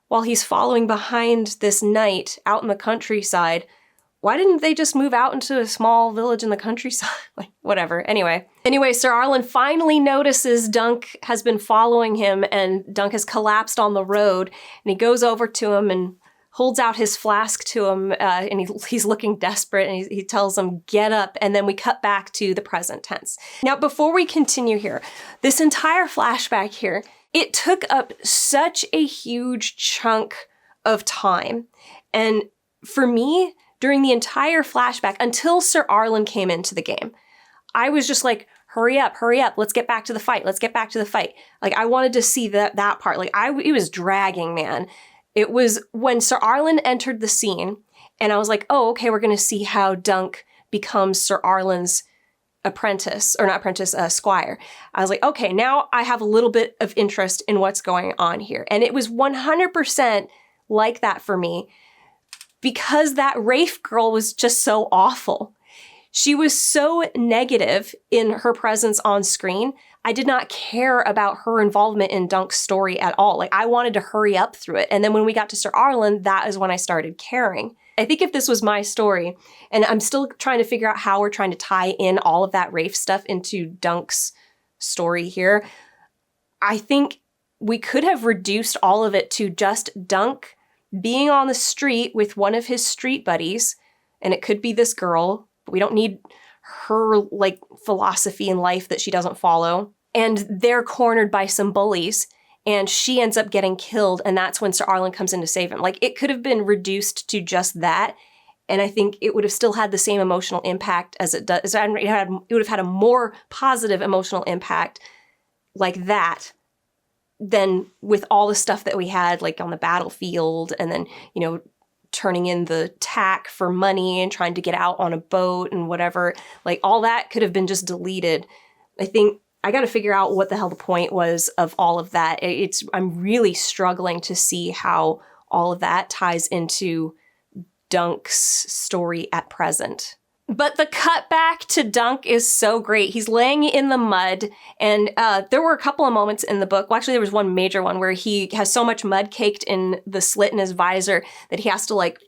while he's following behind this knight out in the countryside, why didn't they just move out into a small village in the countryside? Like, whatever. Anyway, Sir Arlen finally notices Dunk has been following him, and Dunk has collapsed on the road, and he goes over to him and holds out his flask to him, and he's looking desperate, and he tells him, get up, and then we cut back to the present tense. Now, before we continue here, this entire flashback here, it took up such a huge chunk of time, and for me, during the entire flashback, until Sir Arlen came into the game, I was just like, hurry up, let's get back to the fight, Like, I wanted to see that part. Like, it was dragging, man. It was when Sir Arlen entered the scene, and I was like, oh, okay, we're going to see how Dunk becomes Sir Arlen's squire. I was like, okay, now I have a little bit of interest in what's going on here. And it was 100% like that for me, because that Rafe girl was just so awful. She was so negative in her presence on screen. I did not care about her involvement in Dunk's story at all. Like, I wanted to hurry up through it. And then when we got to Sir Arlen, that is when I started caring. I think if this was my story, and I'm still trying to figure out how we're trying to tie in all of that Rafe stuff into Dunk's story here, I think we could have reduced all of it to just Dunk being on the street with one of his street buddies, and it could be this girl. We don't need her like philosophy in life that she doesn't follow. And they're cornered by some bullies, and she ends up getting killed, and that's when Sir Arlen comes in to save him. Like, it could have been reduced to just that, and I think it would have still had the same emotional impact as it does. It would have had a more positive emotional impact like that than with all the stuff that we had, like on the battlefield, and then, you know, turning in the tack for money and trying to get out on a boat and whatever. Like, all that could have been just deleted. I think I got to figure out what the hell the point was of all of that. I'm really struggling to see how all of that ties into Dunk's story at present. But the cut back to Dunk is so great. He's laying in the mud, and there were a couple of moments in the book. Well, actually, there was one major one where he has so much mud caked in the slit in his visor that he has to like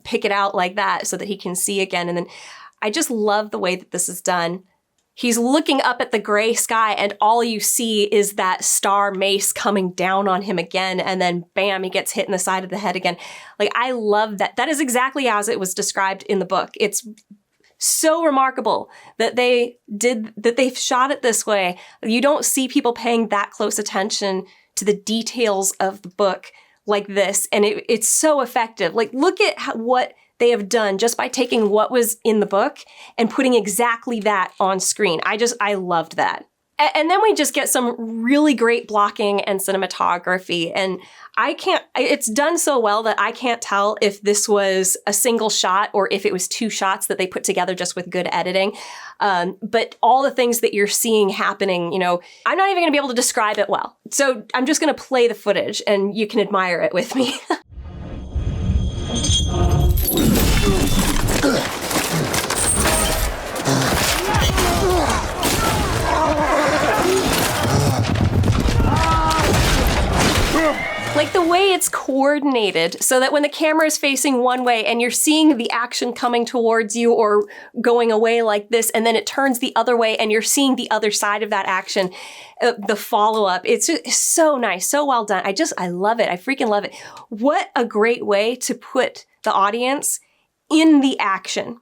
pick it out like that so that he can see again. And then I just love the way that this is done. He's looking up at the gray sky, and all you see is that star mace coming down on him again, and then bam, he gets hit in the side of the head again. Like, I love that. That is exactly as it was described in the book. It's so remarkable that they shot it this way. You don't see people paying that close attention to the details of the book like this, and it's so effective. Like, look at what they have done just by taking what was in the book and putting exactly that on screen. I loved that. And then we just get some really great blocking and cinematography. And it's done so well that I can't tell if this was a single shot or if it was two shots that they put together just with good editing. But all the things that you're seeing happening, you know, I'm not even going to be able to describe it well. So I'm just going to play the footage and you can admire it with me. Like the way it's coordinated so that when the camera is facing one way and you're seeing the action coming towards you or going away like this, and then it turns the other way and you're seeing the other side of that action, the follow-up, it's so nice, so well done. I love it. I freaking love it. What a great way to put the audience in the action.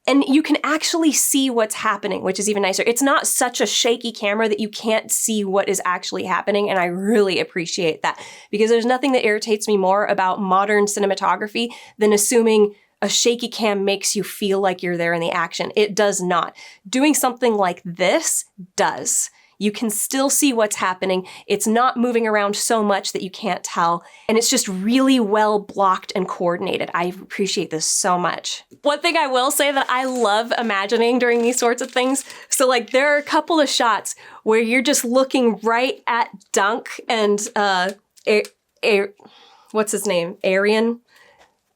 And you can actually see what's happening, which is even nicer. It's not such a shaky camera that you can't see what is actually happening, and I really appreciate that, because there's nothing that irritates me more about modern cinematography than assuming a shaky cam makes you feel like you're there in the action. It does not. Doing something like this does. You can still see what's happening. It's not moving around so much that you can't tell. And it's just really well blocked and coordinated. I appreciate this so much. One thing I will say that I love imagining during these sorts of things. So like there are a couple of shots where you're just looking right at Dunk and what's his name? Arian?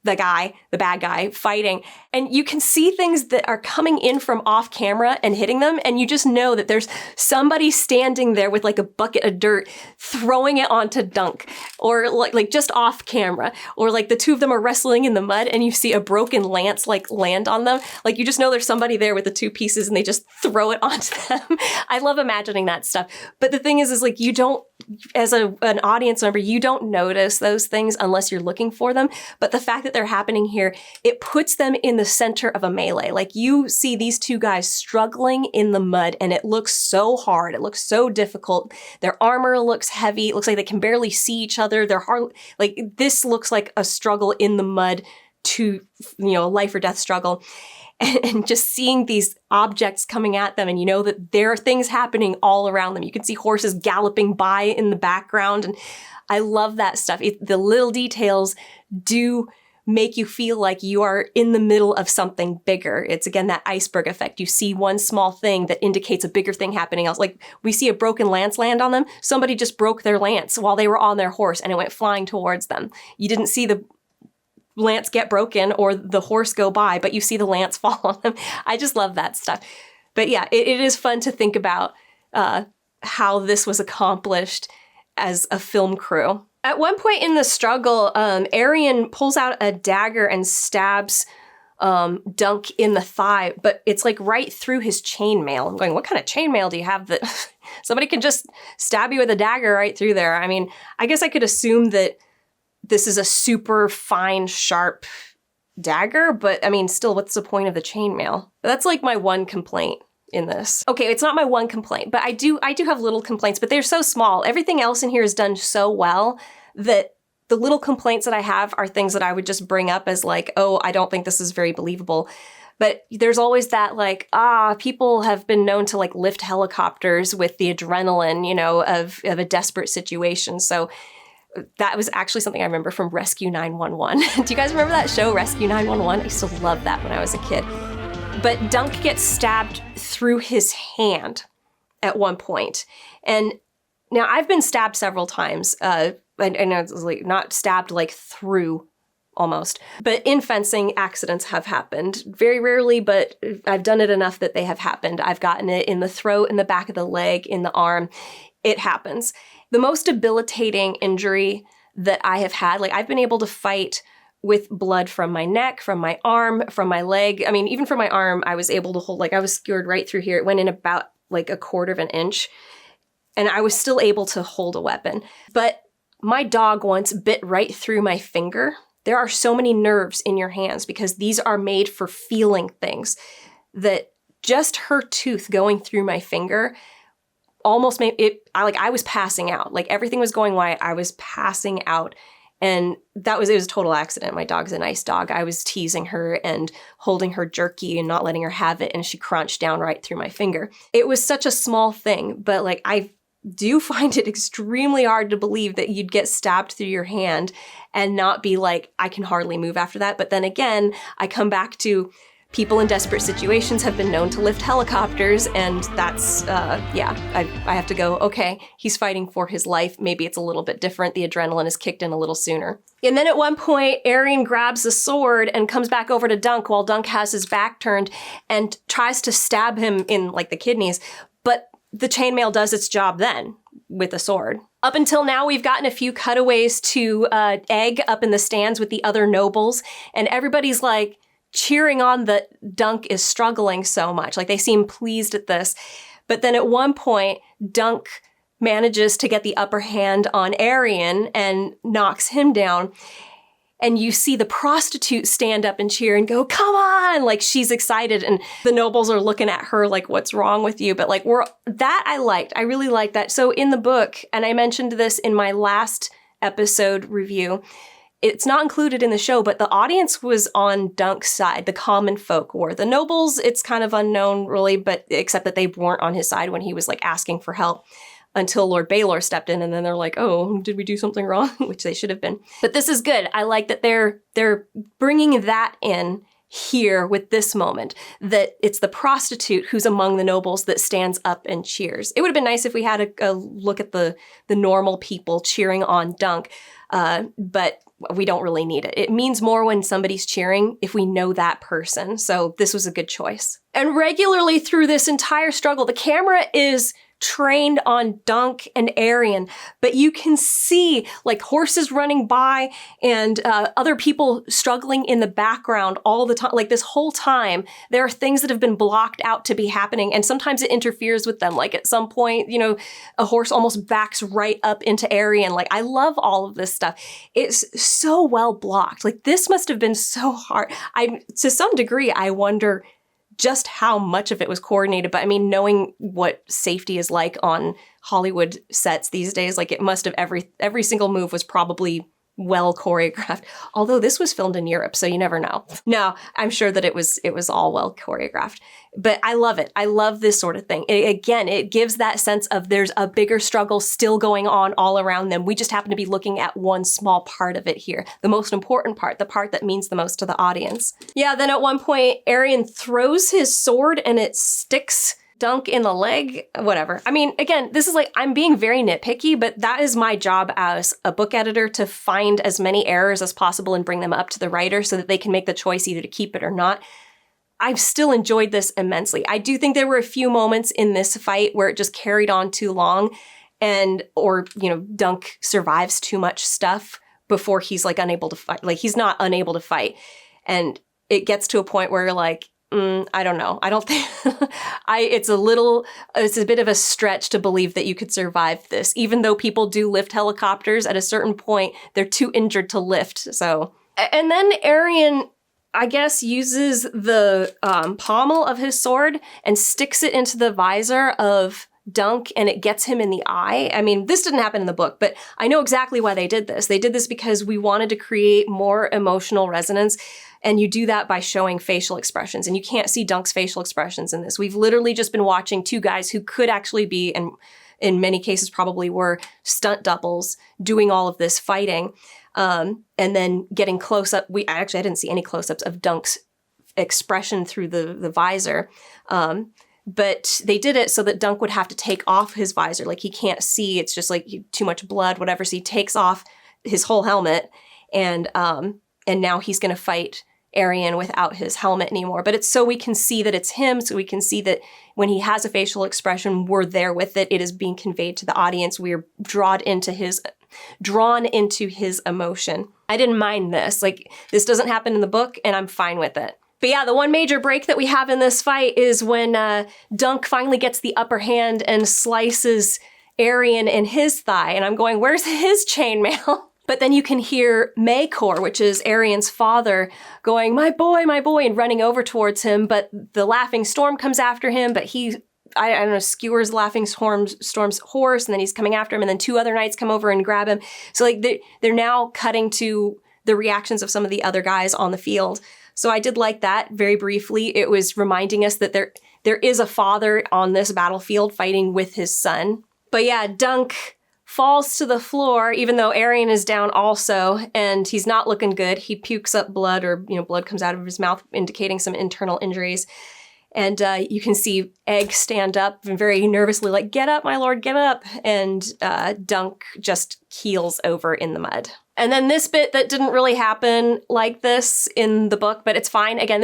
The bad guy, fighting. And you can see things that are coming in from off camera and hitting them. And you just know that there's somebody standing there with like a bucket of dirt, throwing it onto Dunk, or like just off camera, or like the two of them are wrestling in the mud and you see a broken lance like land on them. Like you just know there's somebody there with the two pieces and they just throw it onto them. I love imagining that stuff. But the thing is like you don't, as an audience member, you don't notice those things unless you're looking for them. But the fact that they're happening here, it puts them in the center of a melee. Like you see these two guys struggling in the mud and it looks so hard. It looks so difficult. Their armor looks heavy. It looks like they can barely see each other. Their heart, like this looks like a struggle in the mud to, you know, life or death struggle. And just seeing these objects coming at them, and you know that there are things happening all around them. You can see horses galloping by in the background, and I love that stuff. The little details do make you feel like you are in the middle of something bigger. It's again that iceberg effect. You see one small thing that indicates a bigger thing happening else. Like we see a broken lance land on them. Somebody just broke their lance while they were on their horse and it went flying towards them. You didn't see the lance get broken or the horse go by, but you see the lance fall on them. I just love that stuff. But yeah, it is fun to think about how this was accomplished as a film crew. At one point in the struggle, Arian pulls out a dagger and stabs Dunk in the thigh, but it's like right through his chainmail. I'm going, what kind of chainmail do you have that somebody can just stab you with a dagger right through there? I mean, I guess I could assume that this is a super fine, sharp dagger, but I mean, still, what's the point of the chainmail? That's like my one complaint in this. Okay, it's not my one complaint, but I do have little complaints, but they're so small. Everything else in here is done so well that the little complaints that I have are things that I would just bring up as like, oh, I don't think this is very believable. But there's always that like, people have been known to like lift helicopters with the adrenaline, you know, of a desperate situation. So that was actually something I remember from Rescue 911. Do you guys remember that show, Rescue 911? I used to love that when I was a kid. But Dunk gets stabbed through his hand at one point. And now I've been stabbed several times. I know it's like not stabbed like through almost. But in fencing, accidents have happened. Very rarely, but I've done it enough that they have happened. I've gotten it in the throat, in the back of the leg, in the arm. It happens. The most debilitating injury that I have had, like I've been able to fight with blood from my neck, from my arm, from my leg. I mean, even from my arm, I was able to hold, like I was skewered right through here. It went in about like 1/4 of an inch. And I was still able to hold a weapon. But my dog once bit right through my finger. There are so many nerves in your hands because these are made for feeling things that just her tooth going through my finger almost made it, I was passing out. Like everything was going white. I was passing out. And it was a total accident. My dog's a nice dog. I was teasing her and holding her jerky and not letting her have it. And she crunched down right through my finger. It was such a small thing, but like I do find it extremely hard to believe that you'd get stabbed through your hand and not be like, I can hardly move after that. But then again, I come back to people in desperate situations have been known to lift helicopters, and that's, I have to go, okay, he's fighting for his life. Maybe it's a little bit different. The adrenaline is kicked in a little sooner. And then at one point, Arian grabs the sword and comes back over to Dunk while Dunk has his back turned and tries to stab him in like the kidneys. But the chainmail does its job then with the sword. Up until now, we've gotten a few cutaways to Egg up in the stands with the other nobles, and everybody's like cheering on that Dunk is struggling so much. Like they seem pleased at this. But then at one point, Dunk manages to get the upper hand on Arian and knocks him down. And you see the prostitute stand up and cheer and go, come on, like she's excited. And the nobles are looking at her like, what's wrong with you? But like that I liked. I really liked that. So in the book, and I mentioned this in my last episode review, it's not included in the show, but the audience was on Dunk's side. The common folk were. The nobles, it's kind of unknown really, but except that they weren't on his side when he was like asking for help until Lord Baelor stepped in, and then they're like, oh, did we do something wrong? Which they should have been. But this is good. I like that they're bringing that in here with this moment, that it's the prostitute who's among the nobles that stands up and cheers. It would have been nice if we had a look at the normal people cheering on Dunk, but we don't really need it. It means more when somebody's cheering if we know that person. So this was a good choice. And regularly through this entire struggle, the camera is trained on Dunk and Arian, but you can see like horses running by and other people struggling in the background all the time. Like this whole time, there are things that have been blocked out to be happening, and sometimes it interferes with them. Like at some point, you know, a horse almost backs right up into Arian. Like I love all of this stuff. It's so well blocked. Like this must have been so hard. To some degree, I wonder just how much of it was coordinated. But I mean, knowing what safety is like on Hollywood sets these days, like it must have every single move was probably well choreographed. Although this was filmed in Europe, so you never know. No, I'm sure that it was all well choreographed. But I love it. I love this sort of thing. It gives that sense of there's a bigger struggle still going on all around them. We just happen to be looking at one small part of it here. The most important part, the part that means the most to the audience. Yeah, then at one point, Arian throws his sword and it sticks Dunk in the leg, whatever. I mean, again, this is like, I'm being very nitpicky, but that is my job as a book editor, to find as many errors as possible and bring them up to the writer so that they can make the choice either to keep it or not. I've still enjoyed this immensely. I do think there were a few moments in this fight where it just carried on too long or Dunk survives too much stuff before he's like unable to fight. Like he's not unable to fight. And it gets to a point where you're like, I don't know. I don't think it's a bit of a stretch to believe that you could survive this, even though people do lift helicopters. At a certain point, they're too injured to lift. So, and then Arian I guess, uses the pommel of his sword and sticks it into the visor of Dunk, and it gets him in the eye. I mean, this didn't happen in the book, but I know exactly why they did this. They did this because we wanted to create more emotional resonance, and you do that by showing facial expressions, and you can't see Dunk's facial expressions in this. We've literally just been watching two guys who could actually be, and in many cases probably were, stunt doubles doing all of this fighting, and then getting close up. I didn't see any close-ups of Dunk's expression through the visor. But they did it so that Dunk would have to take off his visor. Like, he can't see. It's just like too much blood, whatever. So he takes off his whole helmet, and now he's going to fight Arian without his helmet anymore. But it's so we can see that it's him, so we can see that when he has a facial expression, we're there with it. It is being conveyed to the audience. We're drawn into his emotion. I didn't mind this. Like, this doesn't happen in the book, and I'm fine with it. But yeah, the one major break that we have in this fight is when Dunk finally gets the upper hand and slices Arian in his thigh. And I'm going, where's his chainmail? But then you can hear Maycor, which is Arian's father, going, my boy, and running over towards him. But the Laughing Storm comes after him, but he, I don't know, skewers Laughing Storm's horse, and then he's coming after him, and then two other knights come over and grab him. So like they're now cutting to the reactions of some of the other guys on the field. So I did like that very briefly. It was reminding us that there is a father on this battlefield fighting with his son. But yeah, Dunk falls to the floor, even though Arian is down also, and he's not looking good. He pukes up blood, or blood comes out of his mouth, indicating some internal injuries. And you can see Egg stand up and very nervously like, get up, my lord, get up. And Dunk just keels over in the mud. And then this bit that didn't really happen like this in the book, but it's fine. Again,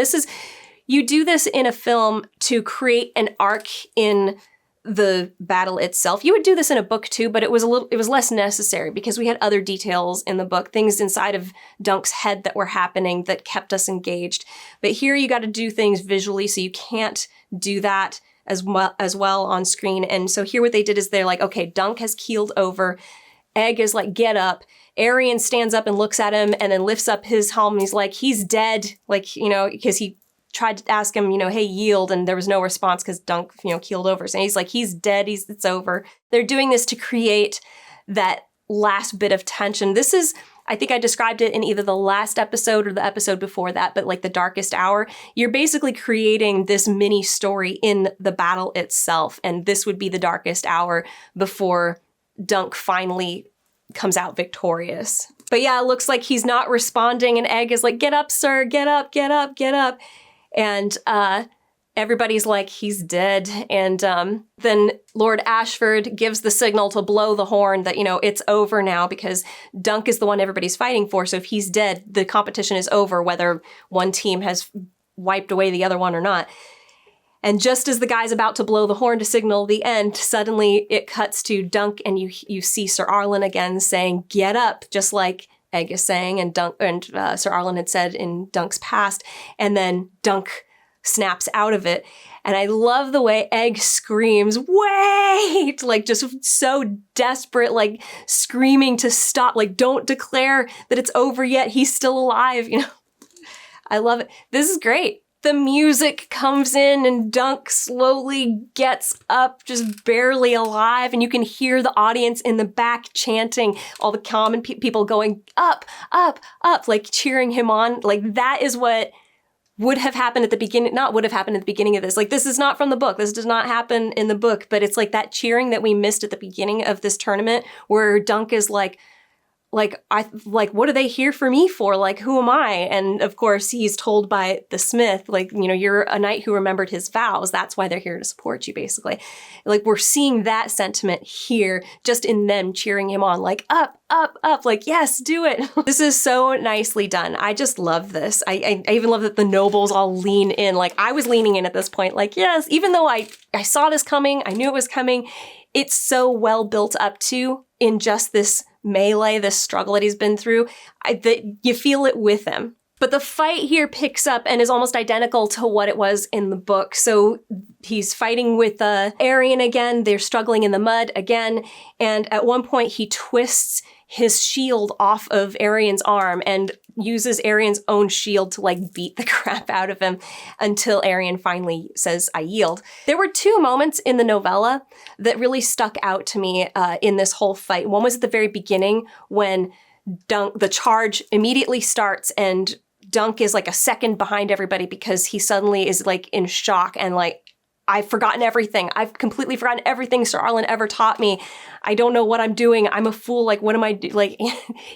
you do this in a film to create an arc in the battle itself. You would do this in a book too, but it was less necessary because we had other details in the book, things inside of Dunk's head that were happening that kept us engaged. But here you got to do things visually, so you can't do that as well on screen. And so here what they did is they're like, okay, Dunk has keeled over. Egg is like, get up. Arian stands up and looks at him and then lifts up his helm and he's like, he's dead. Like, because he tried to ask him, hey, yield, and there was no response because Dunk, keeled over. So he's like, he's dead, it's over. They're doing this to create that last bit of tension. This is, I think I described it in either the last episode or the episode before that, but like the darkest hour. You're basically creating this mini story in the battle itself, and this would be the darkest hour before Dunk finally comes out victorious. But yeah, it looks like he's not responding, and Egg is like, get up, sir, get up, get up, get up. And everybody's like, he's dead. And then Lord Ashford gives the signal to blow the horn that, it's over now, because Dunk is the one everybody's fighting for. So if he's dead, the competition is over, whether one team has wiped away the other one or not. And just as the guy's about to blow the horn to signal the end, suddenly it cuts to Dunk, and you see Sir Arlen again saying, get up, just like Egg is saying, and Sir Arlen had said in Dunk's past. And then Dunk snaps out of it. And I love the way Egg screams, wait! Like, just so desperate, like screaming to stop, like, don't declare that it's over yet. He's still alive, I love it. This is great. The music comes in and Dunk slowly gets up, just barely alive. And you can hear the audience in the back chanting, all the common people going up, up, up, like cheering him on. Like, that is what would have happened at the beginning, not would have happened at the beginning of this. Like, this is not from the book. This does not happen in the book, but it's like that cheering that we missed at the beginning of this tournament, where Dunk is like, what are they here for me for? Like, who am I? And of course, he's told by the smith, like, you're a knight who remembered his vows. That's why they're here to support you, basically. Like, we're seeing that sentiment here, just in them cheering him on, like, up, up, up, like, yes, do it. This is so nicely done. I just love this. I even love that the nobles all lean in. Like, I was leaning in at this point, like, yes, even though I saw this coming, I knew it was coming, it's so well built up to in just this melee, this struggle that he's been through, that you feel it with him. But the fight here picks up and is almost identical to what it was in the book. So he's fighting with Arian again. They're struggling in the mud again. And at one point he twists his shield off of Arian's arm and uses Arian's own shield to like beat the crap out of him until Arian finally says, I yield. There were two moments in the novella that really stuck out to me in this whole fight. One was at the very beginning when the charge immediately starts and Dunk is like a second behind everybody because he suddenly is like in shock and like, I've forgotten everything. I've completely forgotten everything Sir Arlen ever taught me. I don't know what I'm doing. I'm a fool. Like, what am I doing? Like,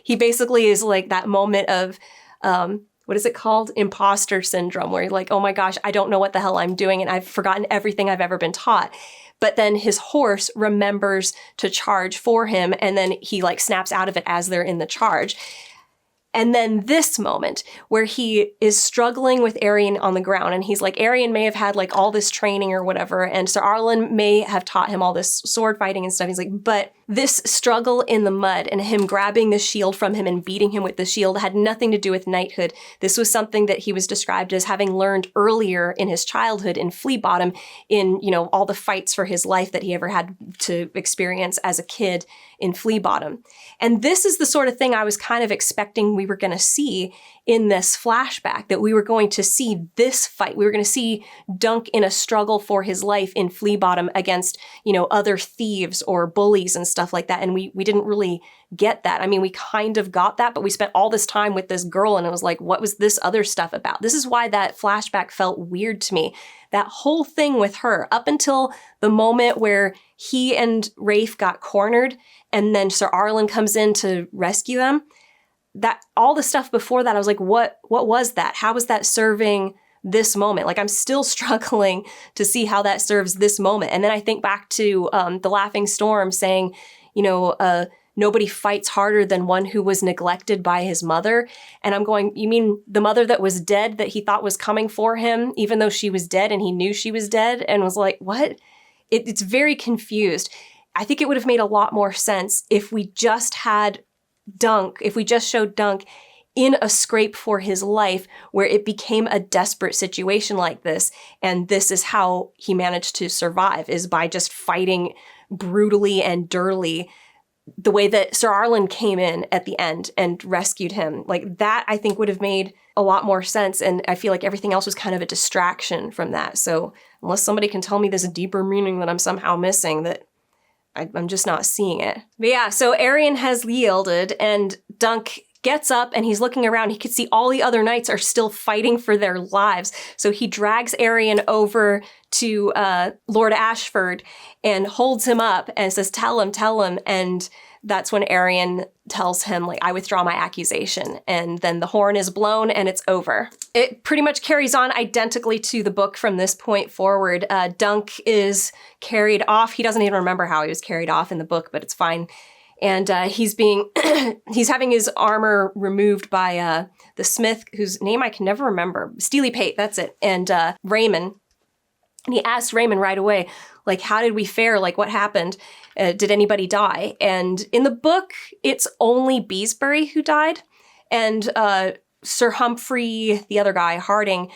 he basically is like that moment of, what is it called? Imposter syndrome, where you're like, oh my gosh, I don't know what the hell I'm doing. And I've forgotten everything I've ever been taught. But then his horse remembers to charge for him. And then he like snaps out of it as they're in the charge. And then this moment where he is struggling with Arian on the ground and he's like, Arian may have had like all this training or whatever. And Sir Arlen may have taught him all this sword fighting and stuff. He's like, but this struggle in the mud and him grabbing the shield from him and beating him with the shield had nothing to do with knighthood. This was something that he was described as having learned earlier in his childhood in Flea Bottom in, you know, all the fights for his life that he ever had to experience as a kid in Flea Bottom. And this is the sort of thing I was kind of expecting we were going to see in this flashback, that we were going to see this fight. We were going to see Dunk in a struggle for his life in Flea Bottom against, you know, other thieves or bullies and stuff like that. And we didn't really get that. I mean, we kind of got that, but we spent all this time with this girl and it was like, what was this other stuff about? This is why that flashback felt weird to me. That whole thing with her, up until the moment where he and Rafe got cornered and then Sir Arlen comes in to rescue them, that all the stuff before that, I was like, what was that? How was that serving this moment? Like, I'm still struggling to see how that serves this moment. And then I think back to the Laughing Storm saying, you know, nobody fights harder than one who was neglected by his mother. And I'm going, you mean the mother that was dead that he thought was coming for him, even though she was dead and he knew she was dead, and was like, what? It's very confused. I think it would have made a lot more sense if we just had Dunk, if we just showed Dunk in a scrape for his life where it became a desperate situation like this. And this is how he managed to survive, is by just fighting brutally and dirtily, the way that Sir Arlen came in at the end and rescued him. Like, that I think would have made a lot more sense. And I feel like everything else was kind of a distraction from that. So unless somebody can tell me there's a deeper meaning that I'm somehow missing, that I'm just not seeing it. But yeah, so Arian has yielded and Dunk gets up and he's looking around. He can see all the other knights are still fighting for their lives. So he drags Arian over to Lord Ashford and holds him up and says, tell him. And that's when Arian tells him, like, I withdraw my accusation. And then the horn is blown and it's over. It pretty much carries on identically to the book from this point forward. Dunk is carried off. He doesn't even remember how he was carried off in the book, but it's fine. And he's having his armor removed by the smith, whose name I can never remember. Steely Pate, that's it. And Raymond. And he asked Raymond right away, like, how did we fare? Like, what happened? Did anybody die? And in the book, it's only Beesbury who died. And Sir Humphrey, the other guy, Harding,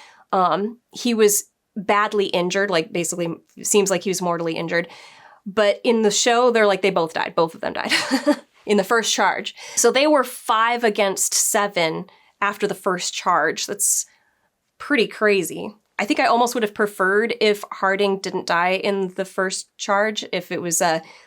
he was badly injured. Like, basically, seems like he was mortally injured. But in the show, they're like, they both died. Both of them died in the first charge. So they were 5 against 7 after the first charge. That's pretty crazy. I think I almost would have preferred if Harding didn't die in the first charge, if it was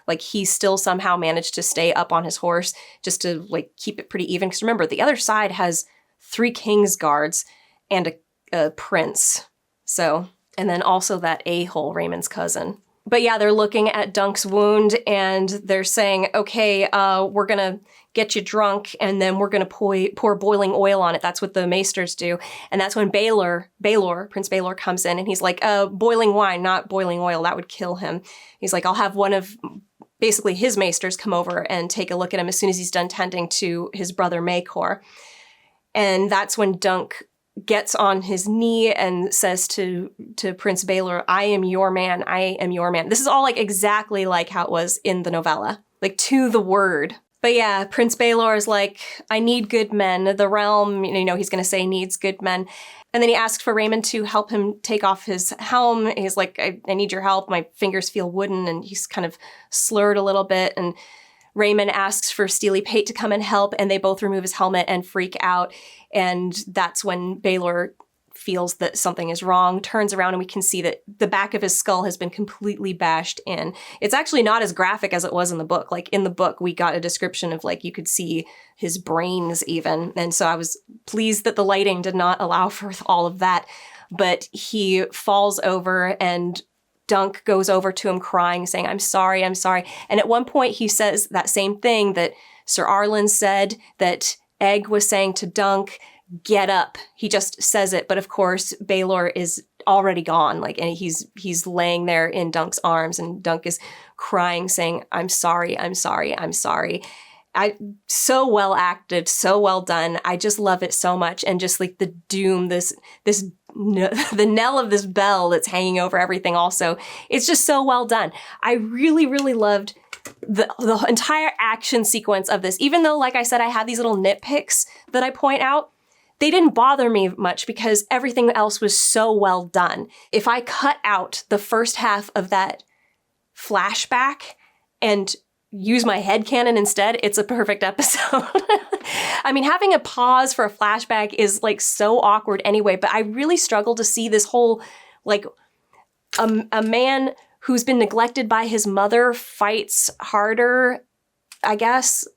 like he still somehow managed to stay up on his horse just to like keep it pretty even. Because remember, the other side has 3 King's Guards and a prince. So, and then also that a-hole, Raymond's cousin. But yeah, they're looking at Dunk's wound and they're saying, okay, we're going to get you drunk and then we're going to pour boiling oil on it. That's what the maesters do. And that's when Prince Baelor comes in and he's like, boiling wine, not boiling oil. That would kill him. He's like, I'll have one of basically his maesters come over and take a look at him as soon as he's done tending to his brother Maecor. And that's when Dunk gets on his knee and says to Prince Baelor, I am your man, I am your man. This is all like exactly like how it was in the novella, like to the word. But yeah, Prince Baelor is like, I need good men. The realm, you know, he's going to say needs good men. And then he asks for Raymond to help him take off his helm. He's like, I need your help. My fingers feel wooden. And he's kind of slurred a little bit. And Raymond asks for Steely Pate to come and help, and they both remove his helmet and freak out. And that's when Baylor feels that something is wrong, turns around, and we can see that the back of his skull has been completely bashed in. It's actually not as graphic as it was in the book. Like in the book, we got a description of like, you could see his brains even. And so I was pleased that the lighting did not allow for all of that. But he falls over and Dunk goes over to him crying, saying, I'm sorry, I'm sorry. And at one point he says that same thing that Sir Arlen said, that Egg was saying to Dunk, get up. He just says it. But of course, Baylor is already gone. Like, and he's laying there in Dunk's arms, and Dunk is crying, saying, I'm sorry, I'm sorry, I'm sorry. So well acted, so well done. I just love it so much. And just like the doom, the knell of this bell that's hanging over everything also. It's just so well done. I really, really loved the entire action sequence of this. Even though, like I said, I had these little nitpicks that I point out, they didn't bother me much because everything else was so well done. If I cut out the first half of that flashback and use my headcanon instead, it's a perfect episode. I mean, having a pause for a flashback is like so awkward anyway, but I really struggle to see this whole, like, a man who's been neglected by his mother fights harder, I guess.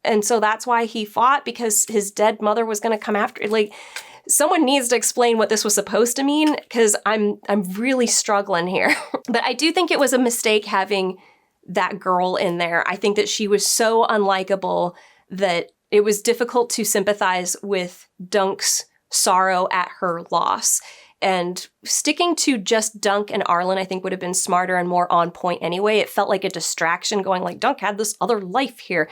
And so that's why he fought, because his dead mother was going to come after. Like, someone needs to explain what this was supposed to mean, because I'm really struggling here. But I do think it was a mistake having that girl in there. I think that she was so unlikable that it was difficult to sympathize with Dunk's sorrow at her loss. And sticking to just Dunk and Arlen, I think, would have been smarter and more on point anyway. It felt like a distraction, going like, Dunk had this other life here.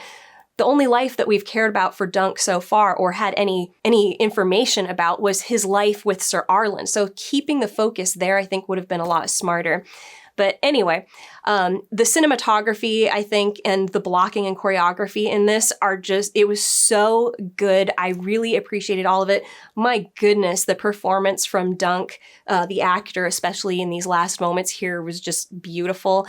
The only life that we've cared about for Dunk so far, or had any information about, was his life with Sir Arlen. So keeping the focus there, I think, would have been a lot smarter. But anyway, the cinematography, I think, and the blocking and choreography in this are just, it was so good. I really appreciated all of it. My goodness, the performance from Dunk, the actor, especially in these last moments here, was just beautiful.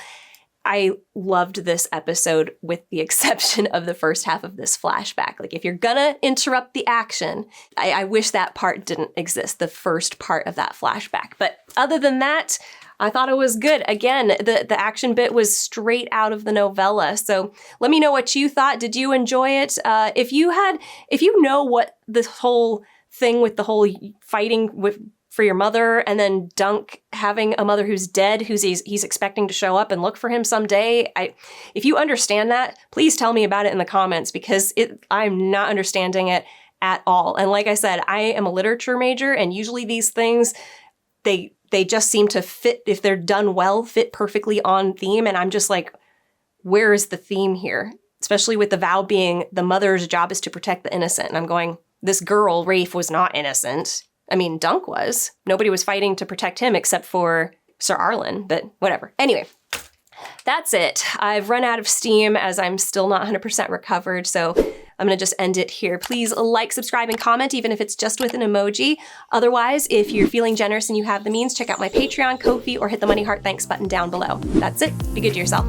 I loved this episode with the exception of the first half of this flashback. Like, if you're gonna interrupt the action, I wish that part didn't exist, the first part of that flashback. But other than that, I thought it was good. Again, the action bit was straight out of the novella. So let me know what you thought. Did you enjoy it? If you know what this whole thing with the whole fighting for your mother, and then Dunk having a mother who's dead, he's expecting to show up and look for him someday. If you understand that, please tell me about it in the comments, because I'm not understanding it at all. And like I said, I am a literature major, and usually these things, they just seem to fit, if they're done well, fit perfectly on theme. And I'm just like, where is the theme here? Especially with the vow being the mother's job is to protect the innocent. And I'm going, this girl, Rafe, was not innocent. I mean, Dunk was. Nobody was fighting to protect him except for Sir Arlen, but whatever. Anyway, that's it. I've run out of steam, as I'm still not 100% recovered, so I'm going to just end it here. Please like, subscribe, and comment, even if it's just with an emoji. Otherwise, if you're feeling generous and you have the means, check out my Patreon, Ko-fi, or hit the money heart thanks button down below. That's it. Be good to yourself.